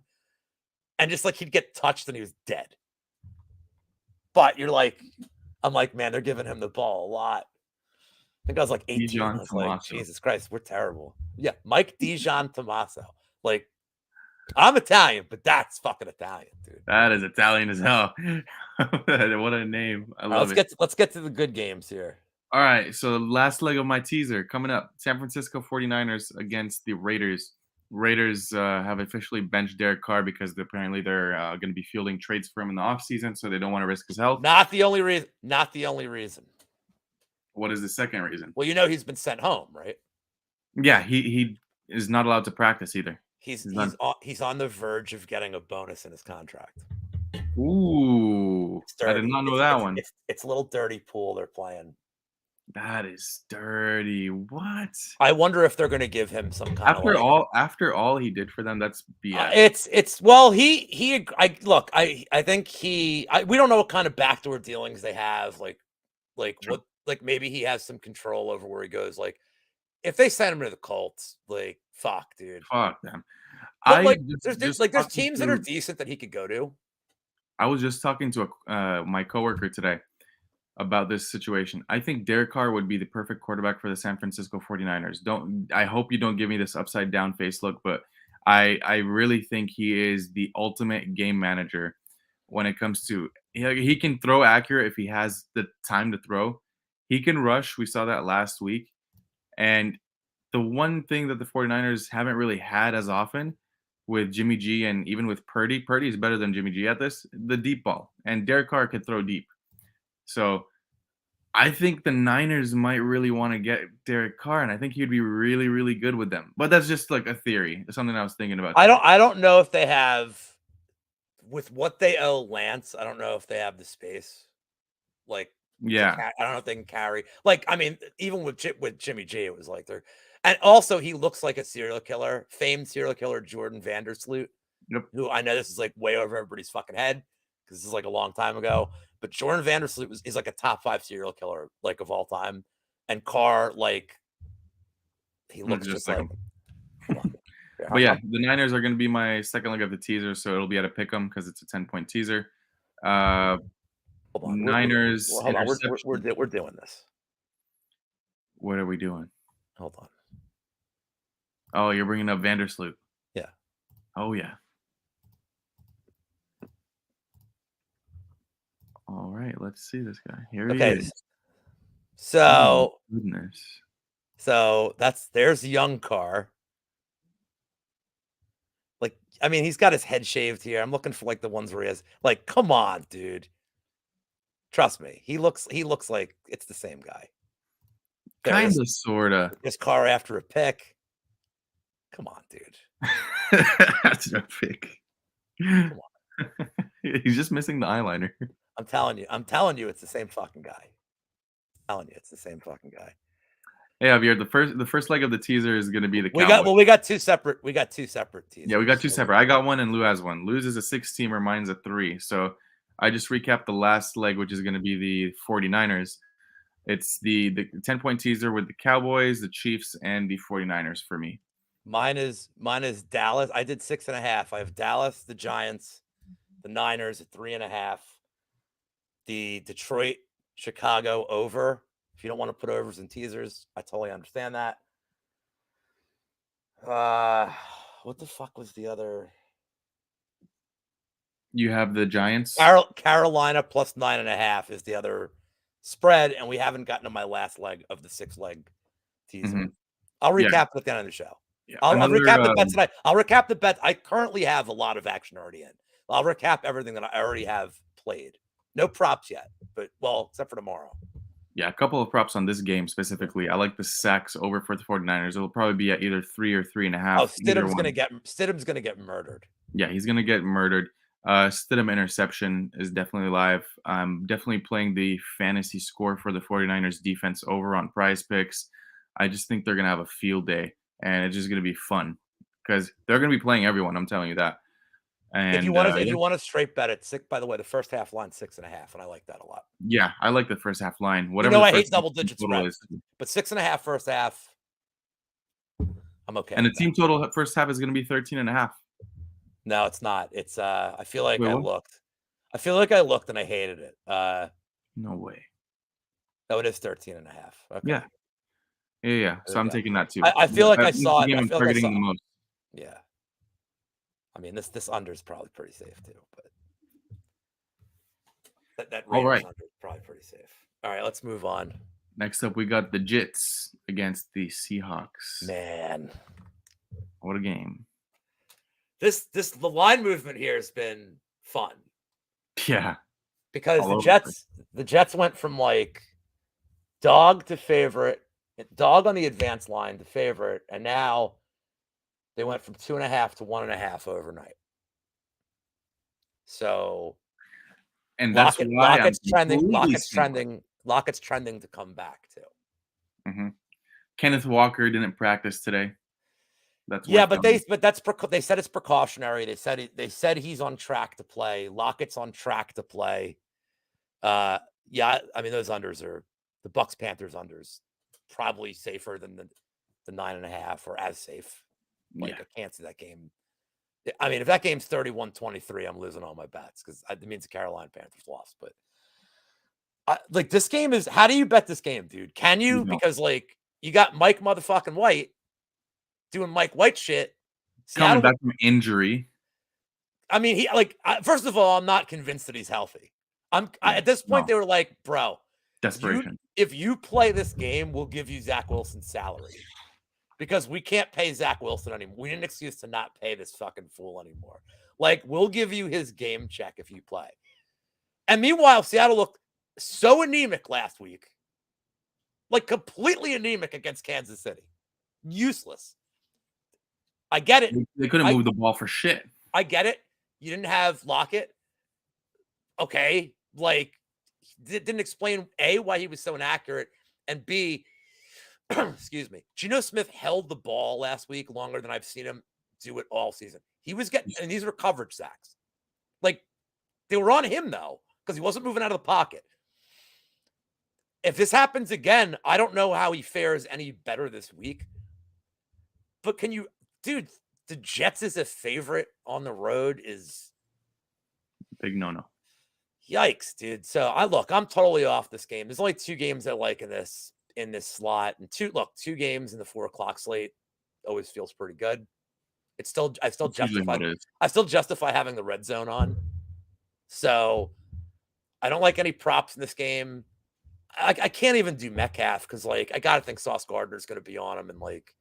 And just like he'd get touched and he was dead. But I'm like, man, they're giving him the ball a lot. I think I was like 18. I was like, Jesus Christ, we're terrible. Yeah, Mike Dijon Tommaso. Like, I'm Italian, but that's fucking Italian, dude. That is Italian as hell. What a name. I love it. Let's get to the good games here. All right, so last leg of my teaser coming up. San Francisco 49ers against the Raiders. Raiders have officially benched Derek Carr because apparently they're going to be fielding trades for him in the offseason, so they don't want to risk his health. Not the only reason. What is the second reason? Well, you know he's been sent home, right? Yeah, he is not allowed to practice either. He's on the verge of getting a bonus in his contract. Ooh, I did not know that one. It's a little dirty pool they're playing. That is dirty. What? I wonder if they're going to give him some kind after all he did for them. That's BS. I think we don't know what kind of backdoor dealings they have. Like maybe he has some control over where he goes. Like if they send him to the Colts, like fuck, dude. Fuck them. But there's teams that are decent that he could go to. I was just talking to my coworker today about this situation. I think Derek Carr would be the perfect quarterback for the San Francisco 49ers. I hope you don't give me this upside down face look, but I really think he is the ultimate game manager when it comes to he can throw accurate if he has the time to throw. He can rush. We saw that last week. And the one thing that the 49ers haven't really had as often with Jimmy G and even with Purdy is better than Jimmy G at this, the deep ball. And Derek Carr could throw deep. So I think the Niners might really want to get Derek Carr, and I think he'd be really, really good with them. But that's just like a theory. It's something I was thinking about today. I don't know if they have, with what they owe Lance, I don't know if they have the space. Like, Yeah. I don't know if they can carry. Like, I mean, even with Jimmy G, it was like they're, and also he looks like a serial killer, famed serial killer Jordan Vandersloot, Yep. who I know this is like way over everybody's fucking head because this is like a long time ago. But Jordan Vandersloot is like a top 5 serial killer, like, of all time. And Carr, like, he looks just like him. Come on. But yeah, the Niners are going to be my second leg of the teaser, so it'll be at a pick 'em because it's a 10-point teaser. Hold on. Niners. Hold on. We're doing this. What are we doing? Hold on. Oh, you're bringing up Vandersloot. Yeah. Oh yeah. All right, let's see this guy. Here he is. So, oh, goodness. So there's young Carr. Like, I mean, he's got his head shaved here. I'm looking for like the ones where he has, like, come on, dude. Trust me. He looks like it's the same guy. Kind of, sorta. This Carr after a pick. Come on, dude. That's a pick. Come on. He's just missing the eyeliner. I'm telling you, it's the same fucking guy. It's the same fucking guy. Hey, Javier, the first leg of the teaser is going to be the Cowboys. We got two separate teasers. Yeah, we got two separate. I got one and Lou has one. Lou's is a 6-teamer, mine's a 3. So I just recapped the last leg, which is going to be the 49ers. It's the 10-point teaser with the Cowboys, the Chiefs, and the 49ers for me. Mine is Dallas. I did 6.5. I have Dallas, the Giants, the Niners at 3.5. The Detroit, Chicago over. If you don't want to put overs and teasers, I totally understand that. What the fuck was the other? You have the Giants. Carolina plus 9.5 is the other spread, and we haven't gotten to my last leg of the 6-leg teaser. Mm-hmm. I'll recap at the end of the show. Yeah, I'll recap the bets tonight. I'll recap the bet. I currently have a lot of action already in. I'll recap everything that I already have played. No props yet, but except for tomorrow. Yeah, a couple of props on this game specifically. I like the sacks over for the 49ers. It'll probably be at either 3 or 3.5. Oh, Stidham's gonna get murdered. Yeah, he's gonna get murdered. Stidham interception is definitely live. I'm definitely playing the fantasy score for the 49ers defense over on Prize Picks. I just think they're gonna have a field day, and it's just gonna be fun because they're gonna be playing everyone. I'm telling you that. And if you want to straight bet it, by the way, the first half line 6.5, and I like that a lot. Yeah, I like the first half line. Whatever. I hate double digit spreads, but 6.5 first half, I'm okay. And the team total first half is going to be 13.5. No, it's not. It's I feel like I looked and I hated it. No way. No, it is 13.5. Okay. Yeah. So I'm taking that too. I feel like I saw it. I'm targeting the most. Yeah. I mean, this under is probably pretty safe too, but that Raiders under is probably pretty safe. All right, let's move on. Next up, we got the Jets against the Seahawks. Man, what a game! The line movement here has been fun. Yeah, because the Jets went from like dog to favorite, dog on the advanced line to favorite, and now they went from 2.5 to 1.5 overnight. So, and that's why Lockett's trending. Lockett's trending to come back too. Mm-hmm. Kenneth Walker didn't practice today. But they said it's precautionary. They said he's on track to play. Lockett's on track to play. I mean, those unders are the Bucks Panthers unders probably safer than the 9.5 or as safe. I can't see that game. I mean, if that game's 31-23, I'm losing all my bets because it means the Carolina Panthers lost. But this game is, how do you bet this game, dude? Can you? Because you got Mike motherfucking White doing Mike White shit. coming Seattle back from injury. I mean, first of all, I'm not convinced that he's healthy. At this point, No they were like, bro, desperation. if you play this game, we'll give you Zach Wilson's salary because we can't pay Zach Wilson anymore. We need an excuse to not pay this fucking fool anymore. Like, we'll give you his game check if you play. And meanwhile, Seattle looked so anemic last week, like completely anemic against Kansas City. Useless. I get it. They couldn't move the ball for shit. I get it. You didn't have Lockett. Okay. Like, didn't explain A, why he was so inaccurate, and B, excuse me, Geno Smith held the ball last week longer than I've seen him do it all season. He was getting, and these were coverage sacks. Like, they were on him, though, because he wasn't moving out of the pocket. If this happens again, I don't know how he fares any better this week. But dude, the Jets as a favorite on the road is big no. Yikes, dude. So I'm totally off this game. There's only 2 games I like in this slot, and 2 games in the 4:00 slate always feels pretty good. I still justify having the red zone on. So I don't like any props in this game. I can't even do Metcalf because like I gotta think Sauce Gardner's gonna be on him, and like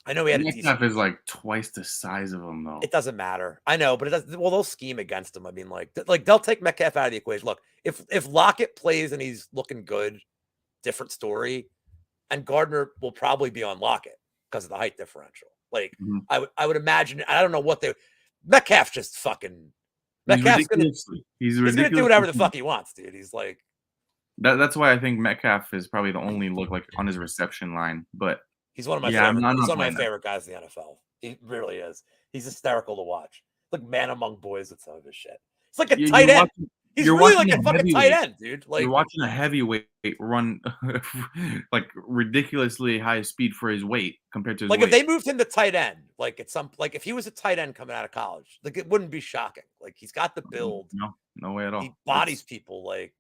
I know he had Metcalf is like twice the size of him, though. It doesn't matter. I know, but it doesn't. Well, they'll scheme against him. I mean, like they'll take Metcalf out of the equation. Look, if Lockett plays and he's looking good, different story. And Gardner will probably be on Lockett because of the height differential. Like I would imagine. I don't know what Metcalf's just fucking. Metcalf's he's gonna do whatever the fuck he wants, dude. He's like that's why I think Metcalf is probably the only look like on his reception line, but. He's one of my favorite. He's one of my favorite guys in the NFL. He really is. He's hysterical to watch. Like man among boys with some of his shit. It's like a tight end. He's really like a fucking tight end, dude. Like you're watching a heavyweight run like ridiculously high speed for his weight compared to his like weight. If they moved him to tight end, like if he was a tight end coming out of college, like it wouldn't be shocking. Like he's got the build. No way at all. He bodies people like.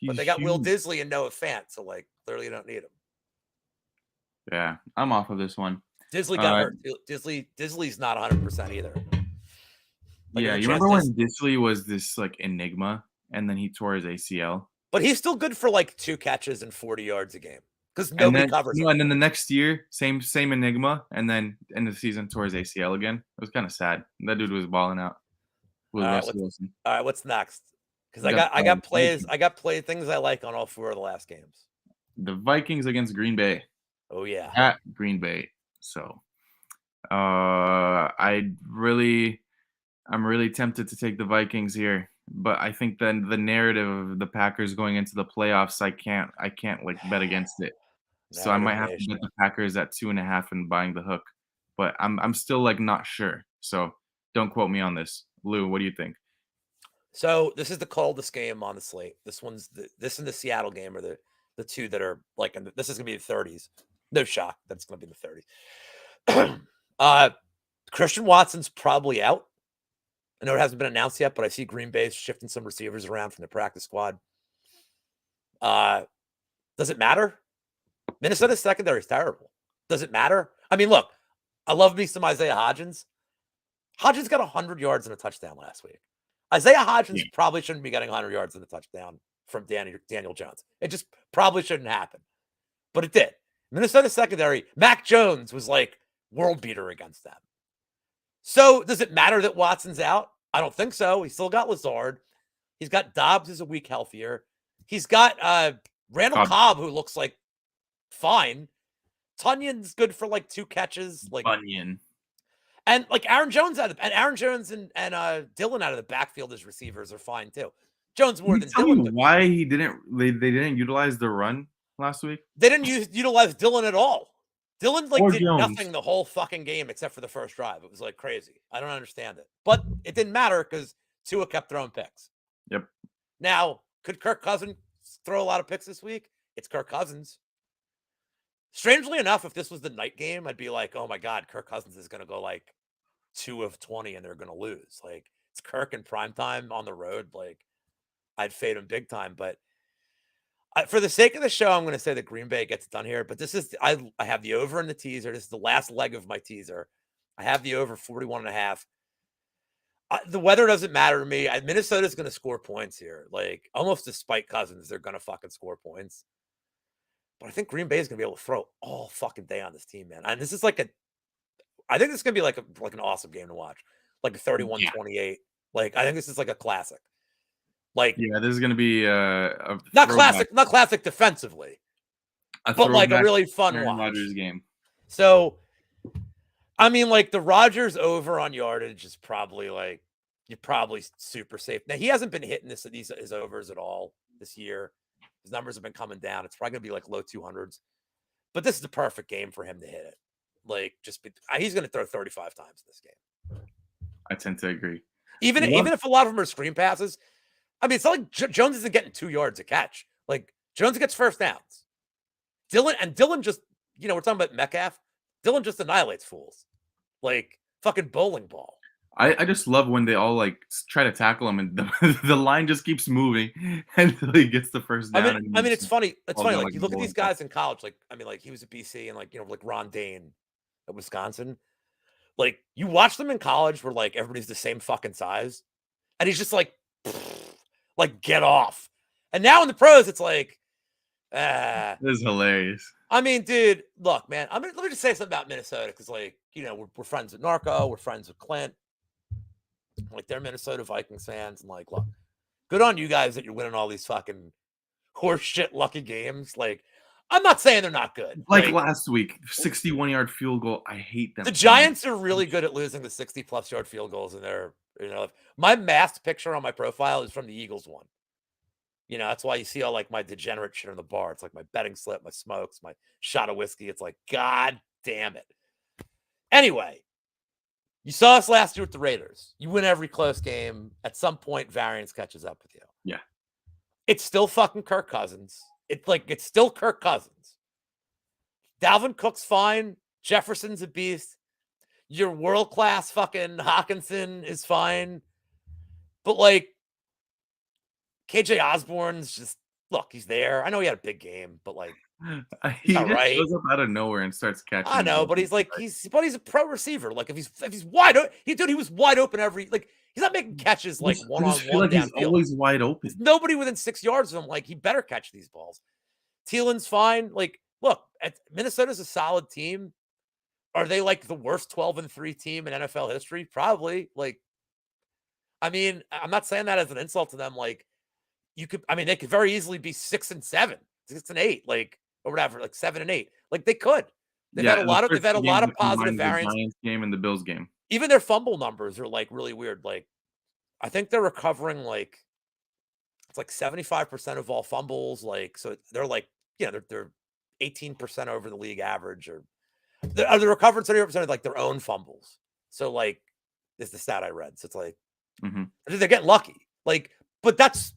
But they got Will Disley and Noah Fant, so like clearly you don't need him. Yeah, I'm off of this one. Disley got hurt. Disley's not 100% either. Like, yeah, you remember when Disley was this like enigma, and then he tore his ACL? But he's still good for like 2 catches and 40 yards a game because nobody covers him. And then the next year, same enigma, and then end of the season tore his ACL again. It was kind of sad. That dude was balling out. All right, what's next? Because I got things I like on all 4 of the last games. The Vikings against Green Bay. Oh yeah, at Green Bay. So, I'm really tempted to take the Vikings here, but I think then the narrative of the Packers going into the playoffs, I can't like bet against it. So I might have to bet the Packers at 2.5 and buying the hook, but I'm still like not sure. So don't quote me on this, Lou. What do you think? So this is the coldest game on the slate. This and the Seattle game are the 2 that are like, and this is gonna be the 30s. No shock that's going to be in the 30s. Christian Watson's probably out. I know it hasn't been announced yet, but I see Green Bay shifting some receivers around from the practice squad. Does it matter? Minnesota's secondary is terrible. Does it matter? I mean, look, I love me some Isaiah Hodgins. Hodgins got 100 yards and a touchdown last week. Isaiah Hodgins probably shouldn't be getting 100 yards and a touchdown from Daniel Jones. It just probably shouldn't happen, but it did. Minnesota secondary, Mac Jones was like world beater against them. So does it matter that Watson's out? I don't think so. He's still got Lazard. He's got Dobbs who's a week healthier. He's got Randall Cobb who looks like fine. Tunyon's good for like 2 catches. Like Bunyan. And like Aaron Jones and Dillon out of the backfield as receivers are fine too. Jones more than Dillon. Why they didn't utilize the run last week? They didn't utilize Dillon at all. Dillon did nothing the whole fucking game except for the first drive. It was like crazy. I don't understand it. But it didn't matter because Tua kept throwing picks. Yep. Now, could Kirk Cousins throw a lot of picks this week? It's Kirk Cousins. Strangely enough, if this was the night game, I'd be like, oh my God, Kirk Cousins is going to go like 2 of 20 and they're going to lose. Like it's Kirk in primetime on the road. Like I'd fade him big time, but for the sake of the show, I'm going to say that Green Bay gets it done here, but this is, I have the over in the teaser. This is the last leg of my teaser. I have the over 41.5. The weather doesn't matter to me. Minnesota's going to score points here. Like, almost despite Cousins, they're going to fucking score points. But I think Green Bay is going to be able to throw all fucking day on this team, man. And this is like I think this is going to be like an awesome game to watch. Like a 31-28. Like, I think this is like a classic. Like, yeah, this is going to be a not classic defensively, but like a really fun Aaron watch. Rodgers game. So, I mean, like the Rodgers over on yardage is probably like, you're probably super safe. Now, he hasn't been hitting his overs at all this year. His numbers have been coming down. It's probably going to be like low 200s. But this is the perfect game for him to hit it. Like, he's going to throw 35 times in this game. I tend to agree. Even if a lot of them are screen passes, I mean, it's not like Jones isn't getting 2 yards a catch. Like, Jones gets first downs. Dylan just, we're talking about Metcalf. Dylan just annihilates fools. Like, fucking bowling ball. I just love when they all like try to tackle him and the line just keeps moving until he gets the first down. I mean, it's funny. It's funny. Like, you look at these guys in college. Like, I mean, like he was at BC and like like Ron Dane at Wisconsin. Like, you watch them in college where like everybody's the same fucking size, and he's just like get off. And now in the pros, it's like, this is hilarious. I mean, dude, look, man. Let me just say something about Minnesota because, like, we're friends with Narco, we're friends with Clint. Like, they're Minnesota Vikings fans, and like, look, good on you guys that you're winning all these fucking horseshit lucky games. Like, I'm not saying they're not good. Like last week, 61-yard field goal. I hate them. The Giants are really good at losing the 60+ yard field goals, and they're, my masked picture on my profile is from the Eagles one. That's why you see all like my degenerate shit on the bar. It's like my betting slip, my smokes, my shot of whiskey. It's like, God damn it. Anyway, you saw us last year with the Raiders. You win every close game. At some point, variance catches up with you. Yeah. It's still fucking Kirk Cousins. It's still Kirk Cousins. Dalvin Cook's fine. Jefferson's a beast. Your world-class fucking Hawkinson is fine. But like, KJ Osborne's just, look, he's there. I know he had a big game, but like, he just shows up out of nowhere and starts catching. I know, but he's a pro receiver. Like, if he's wide open, he was wide open he's not making catches like one-on-one. Like he's always wide open. There's nobody within 6 yards of him. Like, he better catch these balls. Thielen's fine. Like, look, Minnesota's a solid team. Are they like the worst 12-3 team in NFL history? Probably. Like, I mean, I'm not saying that as an insult to them. Like, they could very easily be 6-7, 6-8, like, or whatever, like 7-8. Like, they could. They've had a lot of positive variance. The Giants game and the Bills game. Even their fumble numbers are like really weird. Like, I think they're recovering like, it's like 75% of all fumbles. Like, so they're like, they're 18% over the league average, or they're recovering 75% of like their own fumbles. So like, this is the stat I read. So it's like, they're getting lucky. Like, but that's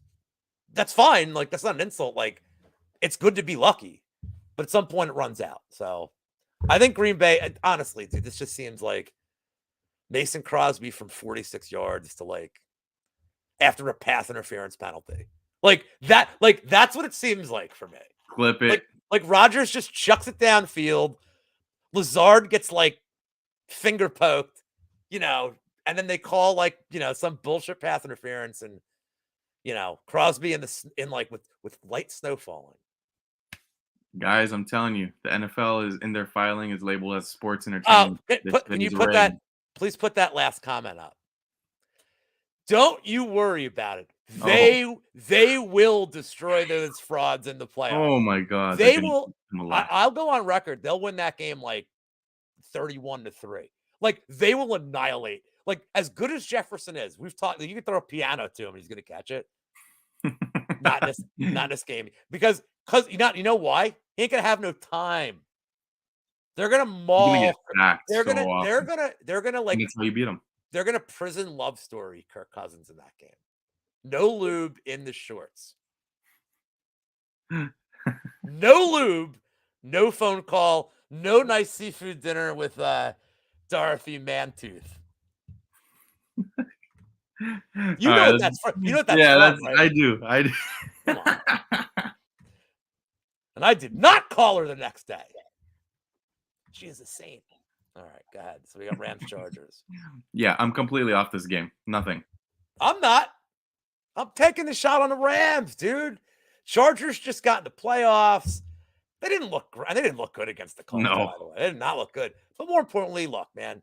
fine. Like, that's not an insult. Like, it's good to be lucky, but at some point it runs out. So I think Green Bay, honestly, dude, this just seems like Mason Crosby from 46 yards to like after a pass interference penalty. That's what it seems like for me. Clip it. Like Rodgers just chucks it downfield. Lazard gets like finger poked, and then they call like, some bullshit pass interference, and Crosby with light snow falling. Guys, I'm telling you, the NFL is in their filing is labeled as sports entertainment. Please put that last comment up. Don't you worry about it. They will destroy those frauds in the playoffs. Oh my God. They will. I'll go on record. They'll win that game like 31-3. Like, they will annihilate. Like, as good as Jefferson is, we've talked. You can throw a piano to him, he's going to catch it. not in this game, because you know why? He ain't gonna have no time. They're gonna maul. They're gonna like. That's how you beat them. They're gonna prison love story Kirk Cousins in that game. No lube in the shorts. No lube. No phone call. No nice seafood dinner with Dorothy Mantooth. You know what that's from. You know what that's from, right? I do. Come on. And I did not call her the next day. She is a saint. All right, go ahead. So we got Rams Chargers. Yeah, I'm completely off this game. Nothing. I'm not. I'm taking the shot on the Rams, dude. Chargers just got in the playoffs. They didn't look great. They didn't look good against the Colts, No. by the way. They did not look good. But more importantly, look, man,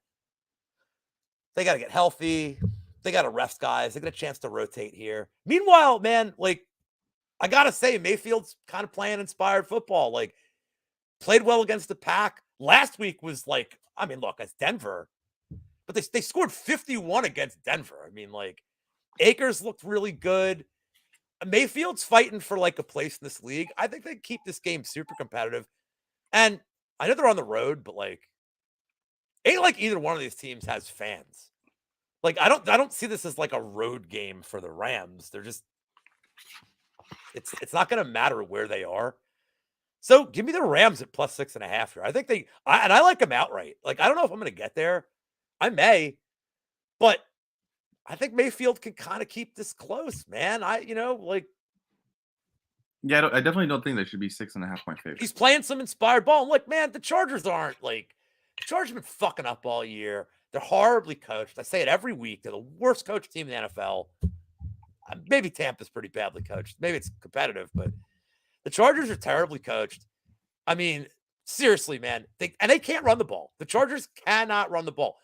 they got to get healthy. They got to rest guys. They get a chance to rotate here. Meanwhile, man, like, I got to say, Mayfield's kind of playing inspired football. Like, played well against the Pack. Last week was like, I mean, look, it's Denver, but they scored 51 against Denver. I mean, like, Akers looked really good. Mayfield's fighting for like a place in this league. I think they keep this game super competitive. And I know they're on the road, but like, ain't like either one of these teams has fans. Like, I don't see this as like a road game for the Rams. They're just, it's not going to matter where they are. So give me the Rams at +6.5 here. I think I like them outright. Like, I don't know if I'm going to get there. I may, but I think Mayfield can kind of keep this close, man. Like, Yeah, I definitely don't think they should be 6.5 point favorites. he's playing some inspired ball. And look, man, the Chargers aren't like, the Chargers have been fucking up all year. They're horribly coached. I say it every week. They're the worst coach team in the NFL. Maybe Tampa's pretty badly coached. Maybe it's competitive, but the Chargers are terribly coached. I mean, seriously, man. They can't run the ball. The Chargers cannot run the ball.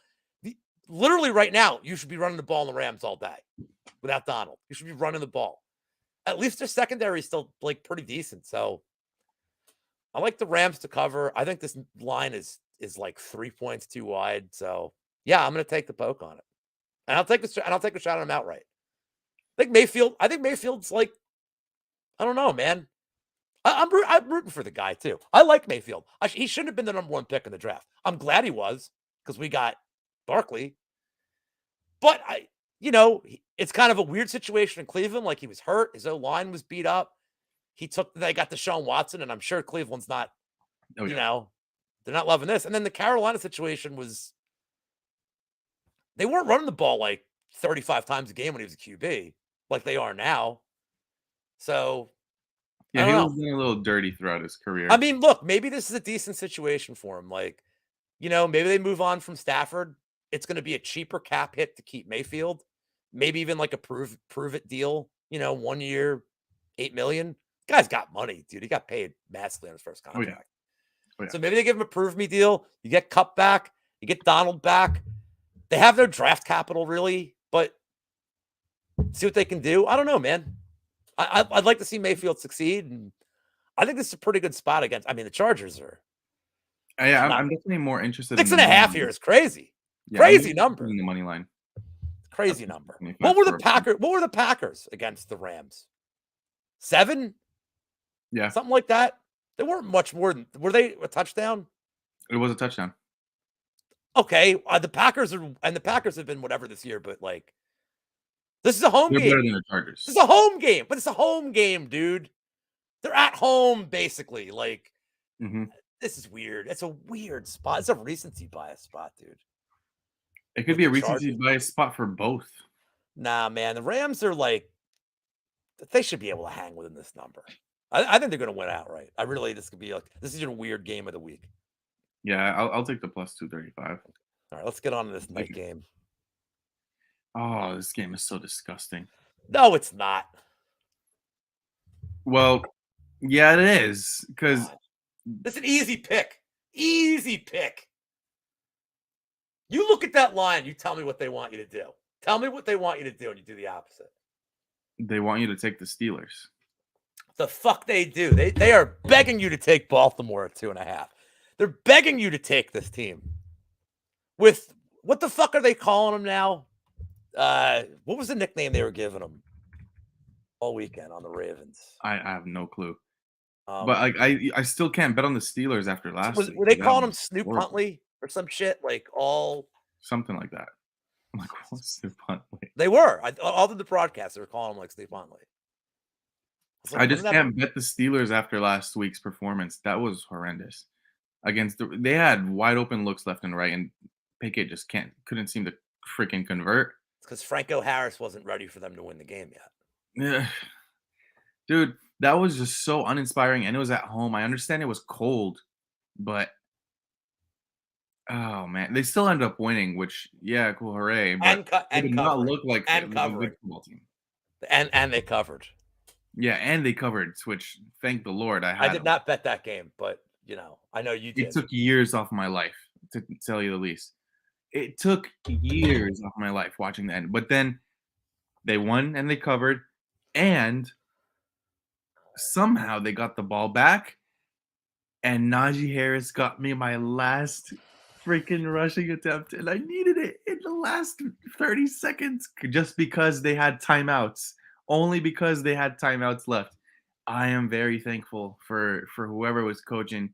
Literally right now, you should be running the ball in the Rams all day without Donald. You should be running the ball. At least their secondary is still like pretty decent. So I like the Rams to cover. I think this line is like 3 points too wide. So yeah, I'm going to take the poke on it, and I'll take a shot on him outright. I think Mayfield's like, I don't know, man. I'm rooting for the guy too. I like Mayfield. He shouldn't have been the number 1 pick in the draft. I'm glad he was because we got Barkley. But it's kind of a weird situation in Cleveland. Like, he was hurt, his O-line was beat up. They got Deshaun Watson, and I'm sure Cleveland's not, they're not loving this. And then the Carolina situation was, they weren't running the ball like 35 times a game when he was a QB, like they are now. So yeah, he was getting a little dirty throughout his career. I mean, look, maybe this is a decent situation for him. Like, maybe they move on from Stafford. It's going to be a cheaper cap hit to keep Mayfield. Maybe even like a prove it deal. 1 year, $8 million. Guy's got money, dude. He got paid massively on his first contract. Oh, yeah. So maybe they give him a prove me deal. You get Cup back. You get Donald back. They have no draft capital really, but see what they can do. I don't know, man. I'd like to see Mayfield succeed, and I think this is a pretty good spot against. I mean, the Chargers are. Yeah, I'm definitely more interested. 6.5 here is crazy. Yeah, crazy number. In the money line. Crazy number. What were the Packers against the Rams? 7? Yeah, something like that. They weren't much more than. Were they a touchdown? It was a touchdown. Okay, the Packers have been whatever this year, but like, this is a home game. They're better than the Chargers. This is a home game, but it's a home game, dude. They're at home, basically. Like, This is weird. It's a weird spot. It's a recency bias spot, dude. It could be a recency bias spot for both. Nah, man. The Rams are like, they should be able to hang within this number. I think they're going to win outright. This could be like, this is a weird game of the week. Yeah, I'll take the +235. All right, let's get on to this night game. Oh, this game is so disgusting. No, it's not. Well, yeah, it is, because it's an easy pick. Easy pick. You look at that line, you tell me what they want you to do. Tell me what they want you to do, and you do the opposite. They want you to take the Steelers. The fuck they do. They are begging you to take Baltimore at 2.5. They're begging you to take this team. With what the fuck are they calling them now? What was the nickname they were giving them all weekend on the Ravens? I have no clue. But I still can't bet on the Steelers after last week. Were they calling them Snoop Huntley or some shit? Like something like that. I'm like, what's Snoop Huntley? They were. All of the broadcasts, they were calling him like Snoop Huntley. I just can't bet the Steelers after last week's performance. That was horrendous. They had wide open looks left and right, and Pickett just couldn't seem to freaking convert. It's because Franco Harris wasn't ready for them to win the game yet. Yeah, dude, that was just so uninspiring, and it was at home. I understand it was cold, but Oh man, they still end up winning, which yeah, cool, hooray! But they And did not covering look like a and good covering football team. and they covered. Yeah, and they covered, which thank the Lord I I had did them. not bet that game, but I know you It did. took years off my life, to tell you the least. It took years off my life watching the end, but then they won and they covered, and somehow they got the ball back, and Najee Harris got me my last freaking rushing attempt, and I needed it in the last 30 seconds just because they had timeouts. Only because they had timeouts left. I am very thankful for whoever was coaching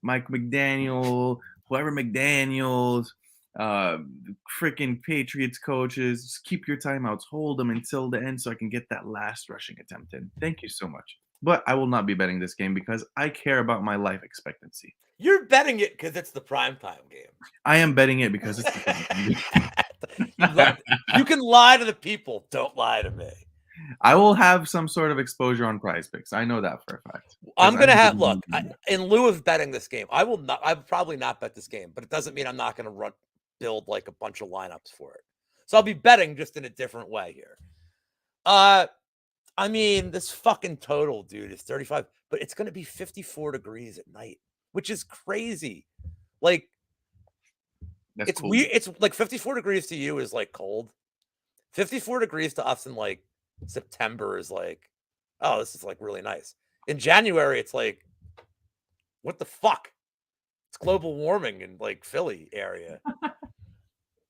Mike McDaniel, whoever McDaniels, uh, freaking Patriots coaches. Just keep your timeouts, hold them until the end so I can get that last rushing attempt in. Thank you so much. But I will not be betting this game because I care about my life expectancy. You're betting it because it's the primetime game. I am betting it because it's the prime time. You can lie to the people. Don't lie to me. I will have some sort of exposure on Prize Picks. I know that for a fact. I'm Because I gonna know have the in lieu of betting this game. I will not. I will probably not bet this game, but it doesn't mean I'm not going to build like a bunch of lineups for it. So I'll be betting just in a different way here. I mean, this fucking total, dude, is 35, but it's going to be 54 degrees at night, which is crazy. Like, that's it's cool. weird. It's like 54 degrees to you is like cold. 54 degrees to us in like September is like, oh, this is like really nice. In January, it's like, what the fuck? It's global warming in like Philly area.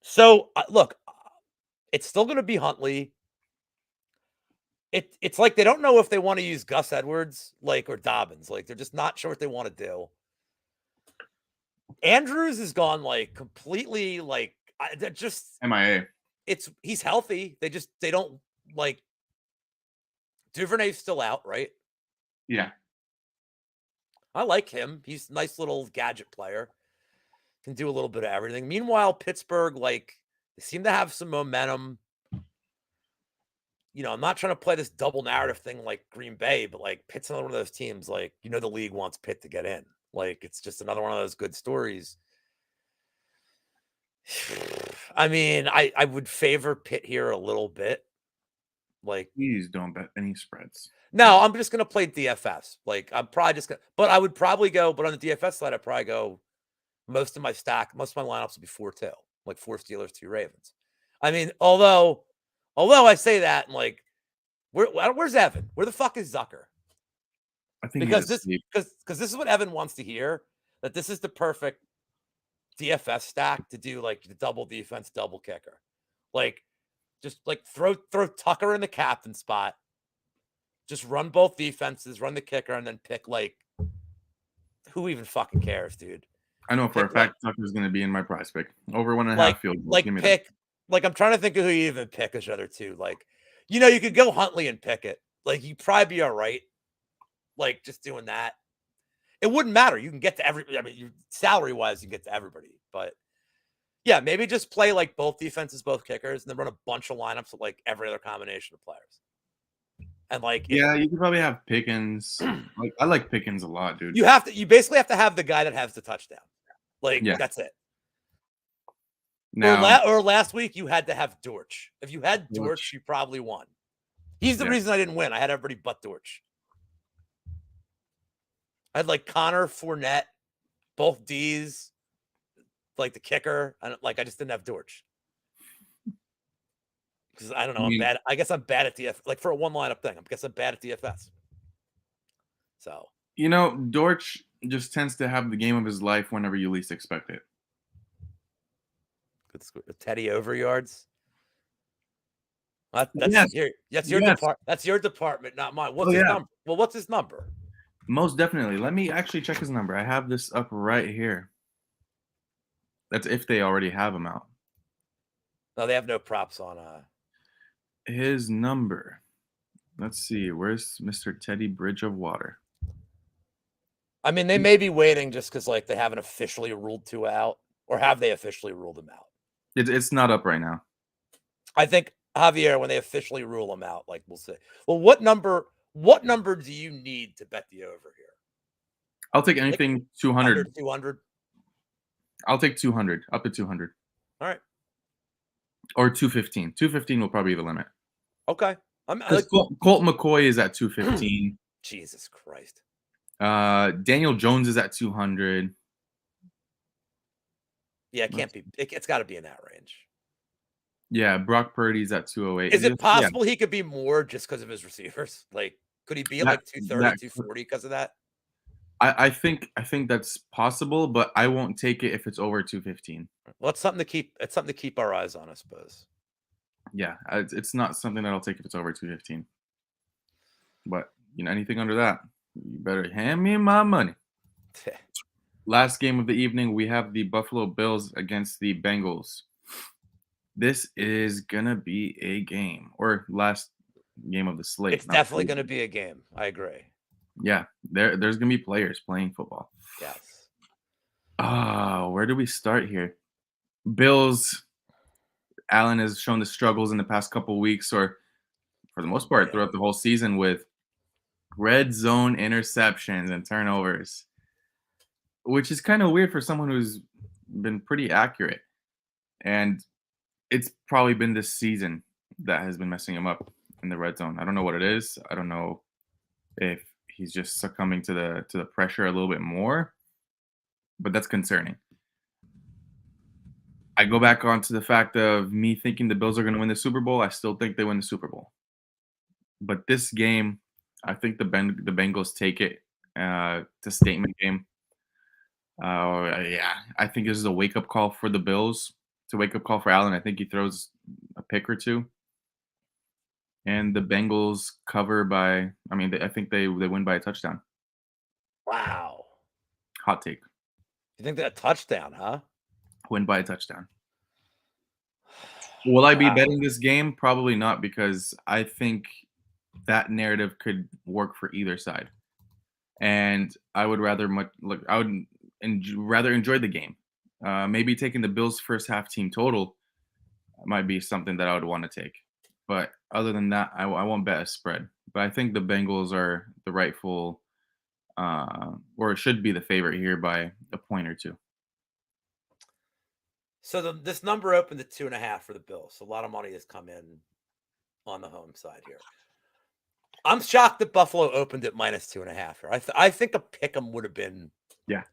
So look, it's still going to be Huntley. It's like they don't know if they want to use Gus Edwards or Dobbins. Like they're just not sure what they want to do. Andrews has gone like completely that just MIA. he's healthy. They don't like Duvernay's still out, right? Yeah. I like him. He's a nice little gadget player. Can do a little bit of everything. Meanwhile, Pittsburgh, they seem to have some momentum. I'm not trying to play this double narrative thing like Green Bay, but Pitt's another one of those teams, the league wants Pitt to get in. It's just another one of those good stories. I mean, I would favor Pitt here a little bit. Please don't bet any spreads. No, I'm just gonna play DFS. I'm probably just gonna, but I would probably go, but on the DFS side, I'd probably go most of my lineups will be 4-2, like 4 Steelers, 2 Ravens. I mean, although I say that, and where's Evan? Where the fuck is Zucker? I think Because he's asleep. this is what Evan wants to hear, that this is the perfect DFS stack to do the double defense, double kicker. Just throw Tucker in the captain spot. Just run both defenses, run the kicker, and then pick who even fucking cares, dude? I know for a fact Tucker's going to be in my prize pick. Over 1.5 field goals. Give me pick that. I'm trying to think of who you even pick as other two. You could go Huntley and pick it. You'd probably be all right. Just doing that. It wouldn't matter. You can get to every. I mean, salary wise, you can get to everybody. But yeah, maybe just play both defenses, both kickers, and then run a bunch of lineups with every other combination of players. And yeah, you could probably have Pickens. I like Pickens a lot, dude. You basically have to have the guy that has the touchdown. That's it. Now, or last week you had to have Dortch. If you had Dortch, you probably won. He's the reason I didn't win. I had everybody but Dortch. I had Connor, Fournette, both D's, the kicker. I just didn't have Dortch. Because I don't know, I'm bad. I guess I'm bad at DFS. For a one lineup thing, I guess I'm bad at DFS. So Dortch just tends to have the game of his life whenever you least expect it. Teddy over yards. That's your department, not mine. What's his number? Well, what's his number? Most definitely. Let me actually check his number. I have this up right here. That's if they already have him out. No, they have no props on his number. Let's see. Where's Mr. Teddy Bridgewater? I mean, they may be waiting just because they haven't officially ruled 2 out, or have they officially ruled them out? It's not up right now. I think Javier, when they officially rule them out, we'll see. Well, what number do you need to bet the over here? I'll take anything 200. 200. I'll take 200, up to 200, All right. or 215. 215 will probably be the limit Okay. I'm because like, Colt McCoy is at 215. Jesus Christ. Daniel Jones is at 200. Yeah, it can't be. It's got to be in that range. Yeah, Brock Purdy's at 208. Is it Yeah, possible he could be more just because of his receivers? Like, could he be at that like 230, that 240 because of that? I think that's possible, but I won't take it if it's over 215. Well, it's something to keep. It's something to keep our eyes on, I suppose. Yeah, it's not something that I'll take if it's over 215. But anything under that, you better hand me my money. Last game of the evening, we have the Buffalo Bills against the Bengals. This is gonna be a game, or last game of the slate. It's Not definitely going to be a game. I agree. Yeah, there's gonna be players playing football. Yes. Where do we start here? Bills. Allen has shown the struggles in the past couple weeks, or for the most part, Yeah. throughout the whole season, with red zone interceptions and turnovers, which is kind of weird for someone who's been pretty accurate. And it's probably been this season that has been messing him up in the red zone. I don't know what it is. I don't know if he's just succumbing to the pressure a little bit more, but that's concerning. I go back onto the fact of me thinking the Bills are going to win the Super Bowl. I still think they win the Super Bowl, but this game, I think the Bengals take it. It's a statement game. Yeah, I think this is a wake up call for the Bills. It's a wake up call for Allen. I think he throws a pick or two, and the Bengals cover by. I mean, I think they win by a touchdown. Wow. Hot take. You think that touchdown, huh? Win by a touchdown. Will I be Wow. betting this game? Probably not, because I think that narrative could work for either side, and I would rather rather enjoy the game. Maybe taking the Bills' first half team total might be something that I would want to take, but other than that, I won't bet a spread. But I think the Bengals are the rightful, or should be the favorite here by a point or two. So this number opened at 2.5 for the Bills. So a lot of money has come in on the home side here. I'm shocked that Buffalo opened at minus 2.5 here. I think a pick 'em would have been Yeah.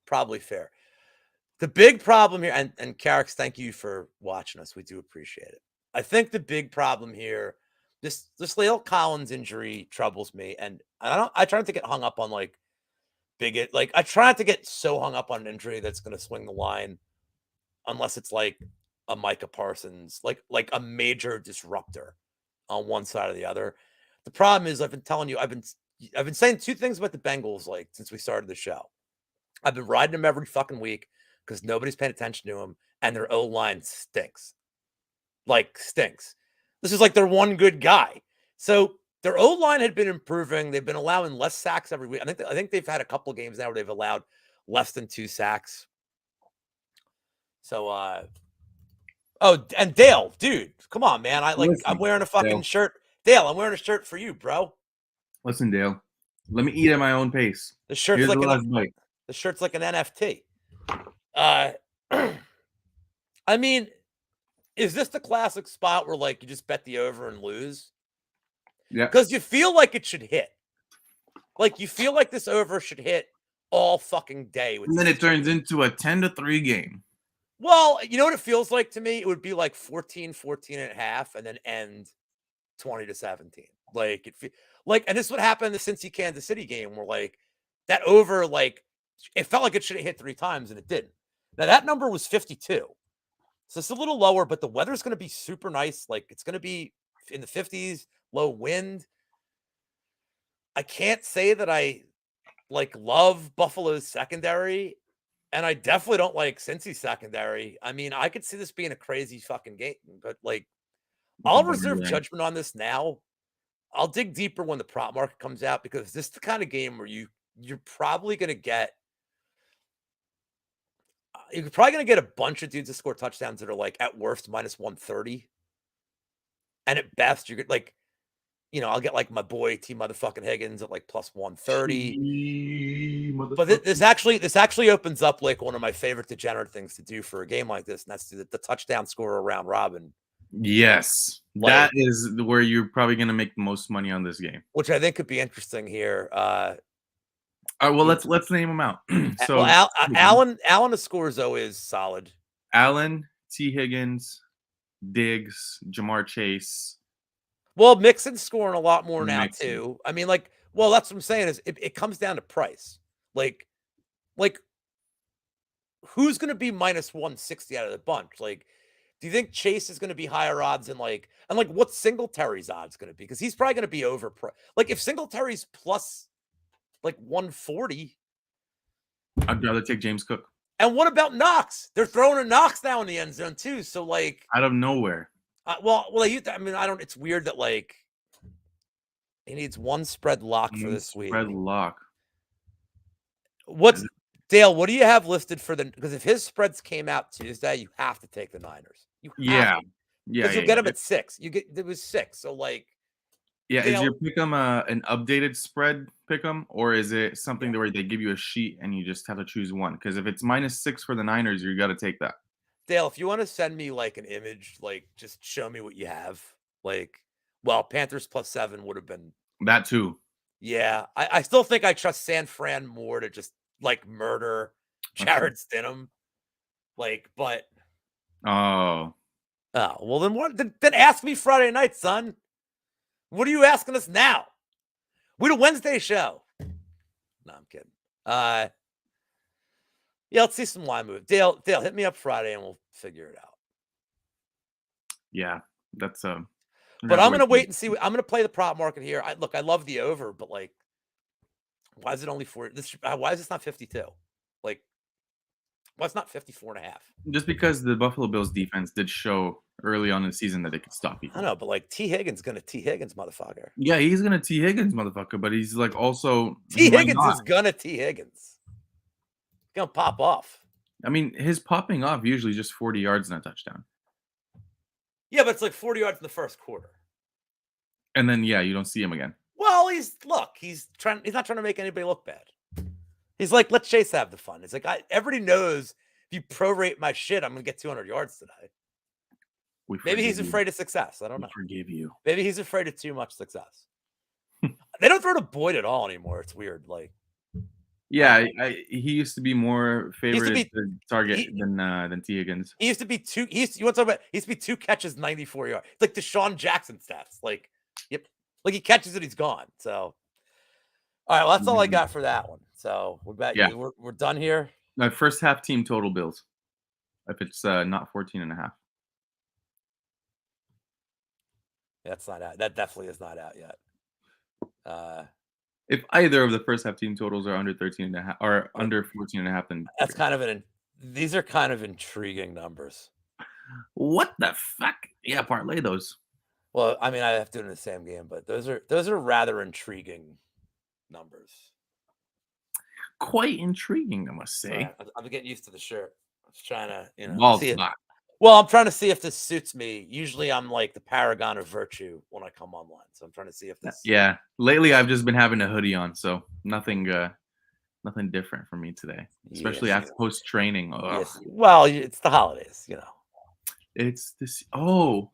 probably fair. The big problem here, and Carrick's, thank you for watching us. We do appreciate it. I think the big problem here, this Lale Collins injury troubles me, and I try not to get hung up on like I try not to get so hung up on an injury that's going to swing the line, unless it's like a Micah Parsons, like a major disruptor on one side or the other. The problem is, I've been telling you, I've been saying two things about the Bengals like since we started the show. I've been riding them every fucking week because nobody's paying attention to them, and their O line stinks, like stinks. This is like their one good guy. So their O line had been improving. They've been allowing less sacks every week. I think they've had a couple of games now where they've allowed less than 2 sacks. So oh, and Dale, dude, come on, man. I'm Listen, wearing a Dale. fucking shirt. Dale, I'm wearing a shirt for you, bro. Listen, Dale. Let me eat at my own pace. The shirt's Here's the like last bite. an NFT. Uh I mean, is this the classic spot where like you just bet the over and lose? Yeah. Because you feel like it should hit. Like you feel like this over should hit all fucking day with And then this it turns team. into a 10-3 game. Well, you know what it feels like to me? It would be like 14 and a half and then end 20-17. Like and this is what happened in the Cincy Kansas City game where like that over, like it felt like it should have hit 3 times and it didn't. Now that number was 52. So it's a little lower, but the weather's going to be super nice. Like it's going to be in the 50s, low wind. I can't say that I like love Buffalo's secondary, and I definitely don't like Cincy's secondary. I mean, I could see this being a crazy fucking game, but like It's a I'll reserve borderline. judgment on this now. I'll dig deeper when the prop market comes out because this is the kind of game where you're probably going to get you're probably going to get a bunch of dudes that score touchdowns that are like at worst minus 130. And at best, you're like I'll get like my boy T motherfucking Higgins at like plus 130. But this Motherfucker. actually opens up like one of my favorite degenerate things to do for a game like this, and that's the touchdown scorer round robin. Yes, that Like, is where you're probably gonna make the most money on this game. which I think could be interesting here. All right, well, let's name them out. Well, So Allen the score is always solid. Allen, T. Higgins, Diggs, Jamar Chase, Well, Mixon's scoring a lot more now Mixon. too. I mean, like, well, that's what I'm saying is it comes down to price. Like who's going to be minus 160 out of the bunch? Like, do you think Chase is going to be higher odds and like what's Singletary's odds going to be? Because he's probably going to be over. Like if Singletary's plus like 140. I'd rather take James Cook And what about Knox? They're throwing a Knox now in the end zone too. So like, out of nowhere. I mean, I don't. It's weird that like he needs one spread lock for this week. Spread lock. What's Dale? What do you have listed for the? Because if his spreads came out Tuesday, you have to take the Niners. You have Yeah, to. yeah, Because yeah, you'll get yeah. them at 6. It was 6. So like, Yeah, is Dale, your pick'em an updated spread pick'em, or is it something where they give you a sheet and you just have to choose one? Because if it's -6 for the Niners, you got to take that. Dale, if you want to send me like an image, like just show me what you have. Like, well, Panthers plus 7 would have been. That too. Yeah, I still think I trust San Fran more to just like murder Okay. Jared Stidham. Like, but Oh, well, then what? Then ask me Friday night, son. What are you asking us now? We had a Wednesday show. No, I'm kidding. Yeah, let's see some line move. Dale, hit me up Friday and we'll figure it out. yeah, that's But I'm gonna wait and see. I'm gonna play the prop market here. I love the over, but like, why is it only 40? Why is this not 52? Like, why it's not 54 and a half? just because the Buffalo Bills defense did show early on in the season that they could stop I people. know, but like T Higgins gonna T Higgins, motherfucker. Yeah, he's gonna T Higgins, motherfucker, but he's like also he T might Higgins not. is gonna T Higgins. He's gonna pop off. I mean, his popping off usually just 40 yards and a touchdown, Yeah, but it's like 40 yards in the first quarter. and then yeah, you don't see him again. Well, he's not trying to make anybody look bad. He's like, let Chase have the fun. It's like everybody knows if you prorate my shit, I'm gonna get 200 yards today. Maybe he's afraid of success. I don't know. Forgive you. Maybe he's afraid of too much success. They don't throw to Boyd at all anymore. It's weird. Like, Yeah, he used to be more favorite be- to target than T Higgins. he used to be two. You want to talk about? He used to be 2 catches, 94 yards. It's like Deshaun Jackson stats. Like, yep. Like he catches it, he's gone. So, all right. Well, that's all I got for that one. So what about you? We're done here. My first half team total Bills. If it's not 14.5. That's not out. That definitely is not out yet. If either of the first half team totals are under 13.5 or under 14.5, then that's kind of these are kind of intriguing numbers. What the fuck? Yeah, parlay those. Well, I mean, I have to do it in the same game, but those are rather intriguing numbers. Quite intriguing, I must say. Right. I'm getting used to the shirt. I was trying to, Well, Well, I'm trying to see if this suits me. Usually, I'm like the paragon of virtue when I come online, so I'm trying to see if this. Yeah, lately I've just been having a hoodie on, so nothing different for me today, especially after post training. Yes. Well, it's the holidays, It's this. Oh,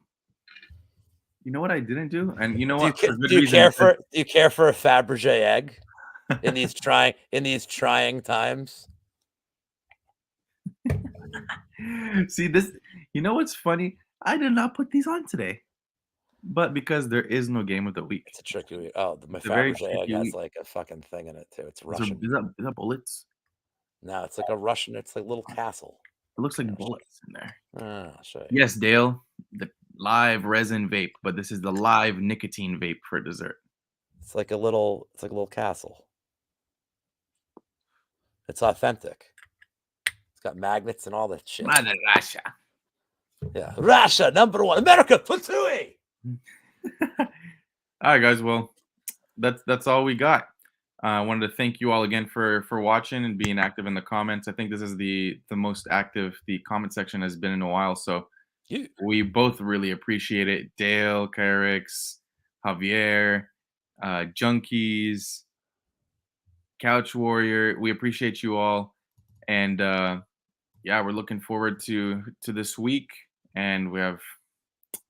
you know what I didn't do, and you know what? Do you care for a Fabergé egg in these trying times? See this. You know what's funny? I did not put these on today, but because there is no game of the week. It's a tricky. Oh, my Fabergé egg has like a fucking thing in it too. It's Russian. Is that bullets? No, it's like a Russian. It's like a little castle. It looks like bullets in there. I'll show you. Yes, Dale, the live resin vape, but this is the live nicotine vape for dessert. It's like a little castle. It's authentic. It's got magnets and all that shit. Mother Russia. Yeah, Russia #1, America Patui. All right, guys. Well, that's all we got. I wanted to thank you all again for watching and being active in the comments. I think this is the most active the comment section has been in a while. So we both really appreciate it. Dale, Carrix, Javier, Junkies, Couch Warrior. We appreciate you all, and yeah, we're looking forward to this week, and we have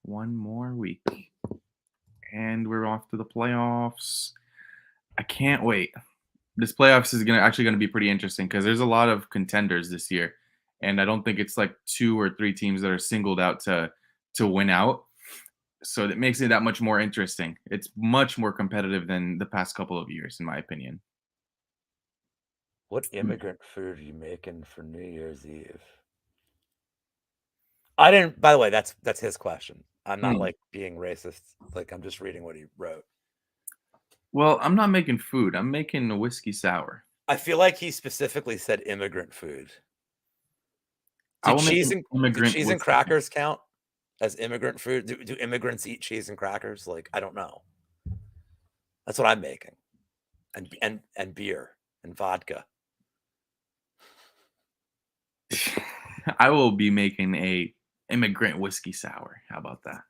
one more week, and we're off to the playoffs. I can't wait. This playoffs is gonna be pretty interesting because there's a lot of contenders this year, and I don't think it's like 2 or 3 teams that are singled out to win out. So that makes it that much more interesting. It's much more competitive than the past couple of years, in my opinion. What immigrant food are you making for New Year's Eve? I didn't by the way, that's his question. I'm not, Hmm. like, being racist, like, I'm just reading what he wrote. Well, I'm not making food. I'm making a whiskey sour. I feel like he specifically said immigrant food. I Do will make cheese an and do immigrant cheese and whiskey sour. crackers count as immigrant food? Do immigrants eat cheese and crackers? Like, I don't know. That's what I'm making. And beer and vodka. I will be making a immigrant whiskey sour. How about that?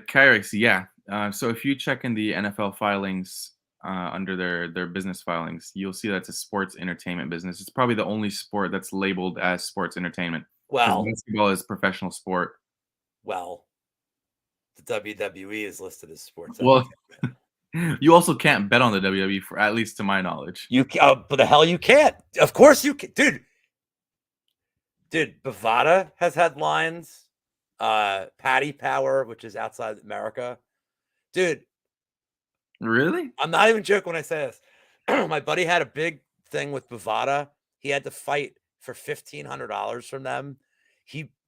Kyrix, yeah. So if you check in the NFL filings under their business filings, you'll see that's a sports entertainment business. It's probably the only sport that's labeled as sports entertainment because Well, basketball is professional sport. well, the WWE is listed as sports Well, entertainment. you also can't bet on the WWE, for at least to my knowledge. But the hell you can't. Of course you can, dude. Bovada has headlines. Patty Power, which is outside America, dude. Really? I'm not even joking when I say this. My buddy had a big thing with Bovada. He had to fight for $1,500 from them.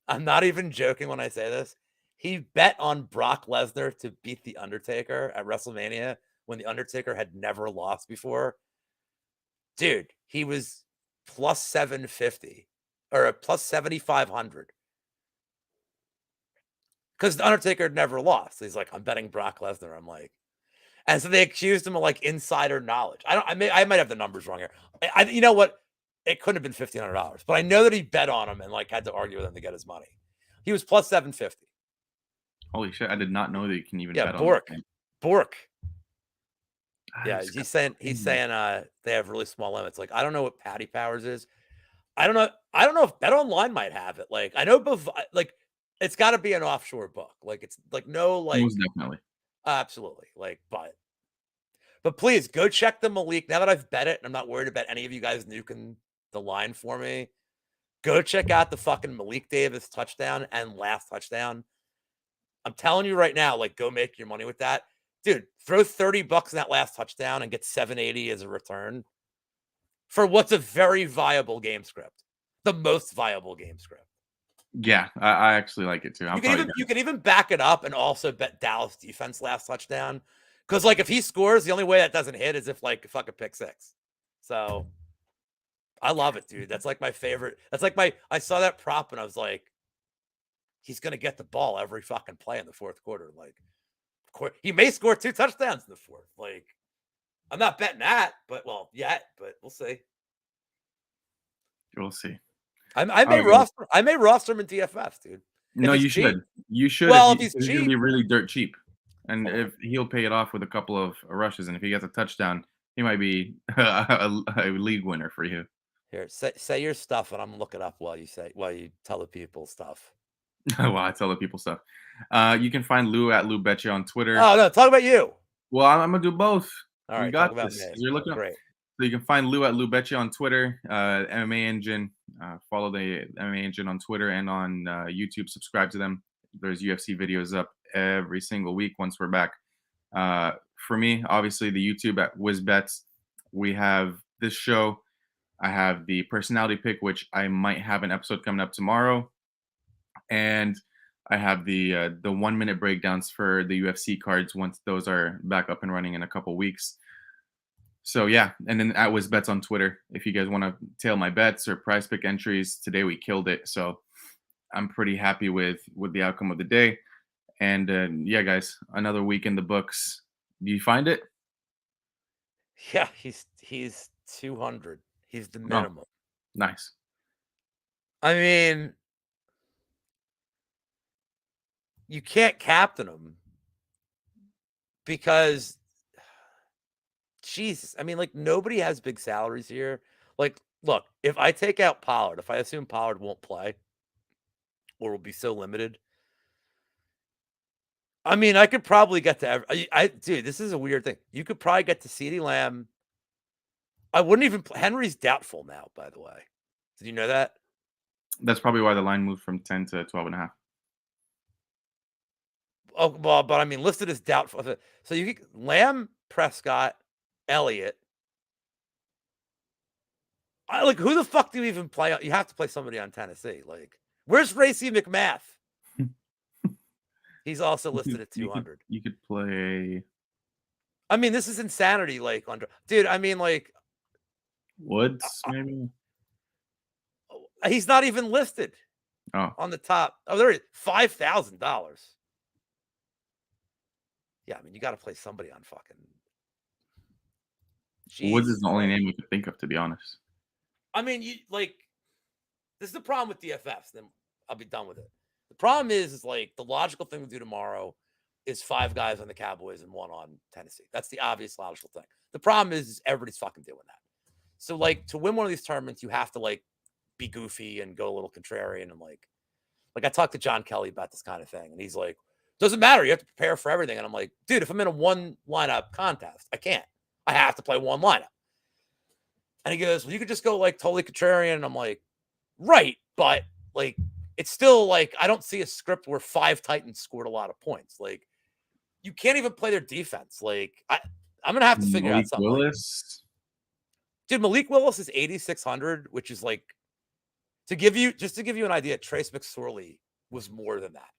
I'm not even joking when I say this. He bet on Brock Lesnar to beat The Undertaker at WrestleMania when The Undertaker had never lost before. Dude, he was plus 750 or a plus 7,500 because The Undertaker had never lost. He's like, I'm betting Brock Lesnar. I'm like, and so they accused him of like insider knowledge. I might have the numbers wrong here. You know what? It couldn't have been $1,500, but I know that he bet on him and like had to argue with him to get his money. He was plus 750. Holy shit! I did not know that you can even Yeah, bet on that thing. Bork. I Yeah, just got he's mm. saying they have really small limits. Like I don't know what Patty Powers is. I don't know if Bet Online might have it. Like I know like it's got to be an offshore book. Like it's like no like Most definitely. absolutely like but please go check the Malik. Now that I've bet it, and I'm not worried about any of you guys nuking the line for me. Go check out the fucking Malik Davis touchdown and last touchdown. I'm telling you right now, like, go make your money with that. Dude, throw $30 in that last touchdown and get 780 as a return for what's a very viable game script. The most viable game script. Yeah, I actually like it too. I'm probably You can even back it up and also bet Dallas defense last touchdown. Because like if he scores, the only way that doesn't hit is if like fucking pick six. So I love it, dude. That's like my favorite. That's like I saw that prop and I was like, he's gonna get the ball every fucking play in the fourth quarter. Like, of course, he may score 2 touchdowns in the fourth. Like, I'm not betting that, but well, yet, but we'll see. We'll see. Okay. I may roster him in DFS, dude. If No, he's you cheap. should. You should if Well, if you he's 'cause he's gonna be cheap, really dirt cheap, and hold on if he'll pay it off with a couple of rushes, and if he gets a touchdown, he might be a league winner for you. here. Say your stuff, and I'm looking up while you tell the people stuff. Well, I tell the people stuff. You can find Lou at LouBetya on Twitter. Oh no, talk about you. Well, I'm gonna do both. All We right, talk got about this. me. 'Cause you're looking up. Great. So you can find Lou at LouBetya on Twitter, MMA Engine. Follow the MMA Engine on Twitter and on YouTube. Subscribe to them. There's UFC videos up every single week once we're back. For me, obviously, the YouTube at WizBets. We have this show. I have the personality pick, which I might have an episode coming up tomorrow, and I have the 1 minute breakdowns for the UFC cards once those are back up and running in a couple weeks. So yeah, and then at WizBets on Twitter. If you guys want to tail my bets or prize pick entries, today we killed it. So I'm pretty happy with the outcome of the day. And yeah, guys, another week in the books. Do you find it? Yeah, he's 200. He's the Oh, minimum. nice. I mean, you can't captain him. because Jesus, I mean, like nobody has big salaries here. Like, look, if I take out Pollard, if I assume Pollard won't play or will be so limited, I mean, I could probably get to dude, this is a weird thing. You could probably get to CeeDee Lamb. I wouldn't even Henry's doubtful now, by the way. Did you know that? That's probably why the line moved from 10 to 12.5. Oh, well, but I mean, listed as doubtful. So you get Lamb, Prescott, Elliott. Like, who the fuck do you even play? You have to play somebody on Tennessee. Like, where's Racey McMath? He's also listed at 200. You could play I mean, this is insanity. Like, dude, I mean, like, Woods, maybe? he's not even listed Oh. on the top. Oh, there is $5,000. Yeah, I mean, you got to play somebody on fucking. Woods is Jesus the only Christ. name I could think of, to be honest. I mean, you like, this is the problem with DFS. Then I'll be done with it. The problem is like the logical thing to do tomorrow is 5 guys on the Cowboys and 1 on Tennessee. That's the obvious logical thing. The problem is everybody's fucking doing that. So like to win one of these tournaments, you have to like be goofy and go a little contrarian and like I talked to John Kelly about this kind of thing, and he's like, doesn't matter. You have to prepare for everything. And I'm like, dude, if I'm in a 1 lineup contest, I can't. I have to play 1 lineup. And he goes, well, you could just go like totally contrarian. And I'm like, right. But like, it's still like, I don't see a script where 5 Titans scored a lot of points. Like, you can't even play their defense. Like, I'm going to have to figure out something. Willis. Dude, Malik Willis is 8,600, which is like, to give you an idea, Trace McSorley was more than that.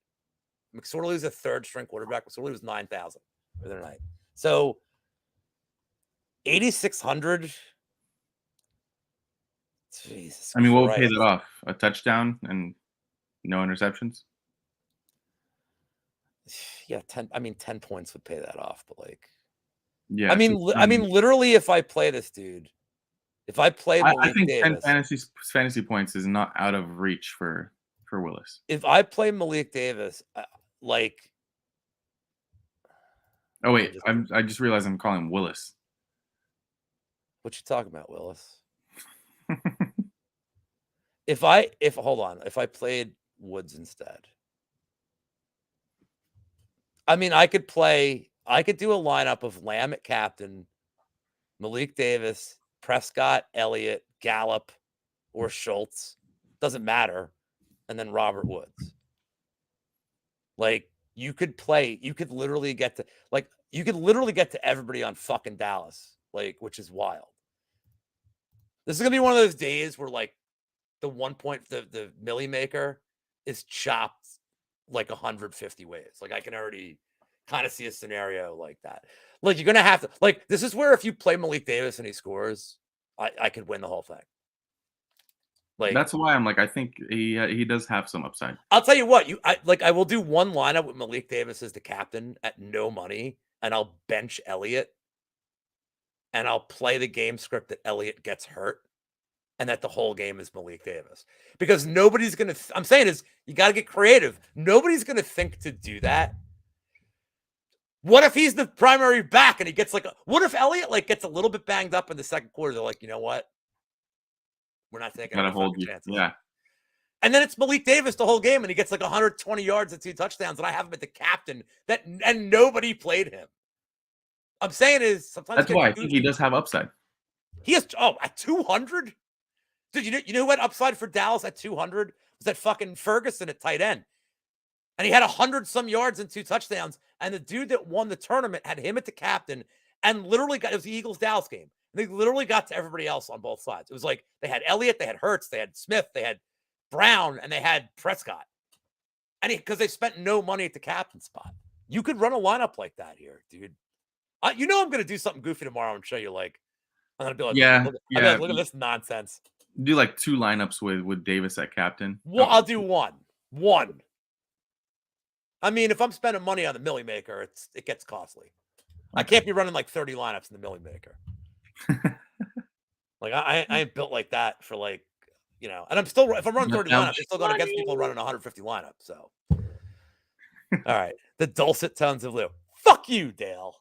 McSorley was a 3rd string quarterback. McSorley was 9,000 for the night. So 8,600. Jesus. I mean, what would pay that off? A touchdown and no interceptions? Yeah, 10. I mean, 10 points would pay that off, but like, yeah. I mean, literally, if I play this dude, if I play Malik I think Davis, 10 fantasy points is not out of reach for Willis. If I play Malik Davis, like, oh wait, I just realized I'm calling him Willis. What you talking about, Willis? If I played Woods instead, I mean, I could do a lineup of Lamb at captain, Malik Davis, Prescott, Elliott, Gallup, or Schultz. Doesn't matter. And then Robert Woods. Like, you could literally get to everybody on fucking Dallas, like, which is wild. This is gonna be one of those days where like the 1 point, the Millie Maker is chopped like 150 ways. Like, I can already kind of see a scenario like that. Like, you're gonna have to, like, this is where if you play Malik Davis and he scores, I could win the whole thing. Like, that's why I'm like, I think he does have some upside. I'll tell you what, I will do 1 lineup with Malik Davis as the captain at no money, and I'll bench Elliott, and I'll play the game script that Elliott gets hurt, and that the whole game is Malik Davis. Because nobody's gonna. I'm saying is you got to get creative. Nobody's gonna think to do that. What if he's the primary back and he gets what if Elliott like gets a little bit banged up in the second quarter? They're like, you know what? We're not taking any fucking chances. Yeah. And then it's Malik Davis the whole game, and he gets like 120 yards and 2 touchdowns, and I have him at the captain and nobody played him. I'm saying is sometimes that's why I think he does have upside. He has at 200. Dude, you know who had upside for Dallas at 200 was that fucking Ferguson at tight end, and he had 100-some yards and 2 touchdowns. And the dude that won the tournament had him at the captain, and literally it was the Eagles Dallas game. They literally got to everybody else on both sides. It was like they had Elliott, they had Hurts, they had Smith, they had Brown, and they had Prescott. And because they spent no money at the captain spot. You could run a lineup like that here, dude. I'm going to do something goofy tomorrow and show you, like, I'm going to be like, look at this nonsense. Do like 2 lineups with Davis at captain. Well, I'll do one. I mean, if I'm spending money on the Millie Maker, it gets costly. I can't be running like 30 lineups in the Millie Maker. Like, I ain't built like that for like, and I'm still, if I'm running 30 lineups, I'm still going against people running 150 lineups. So, all right. The dulcet tones of Lou. Fuck you, Dale.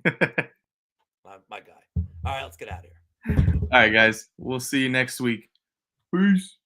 My guy. All right, let's get out of here. All right, guys. We'll see you next week. Peace.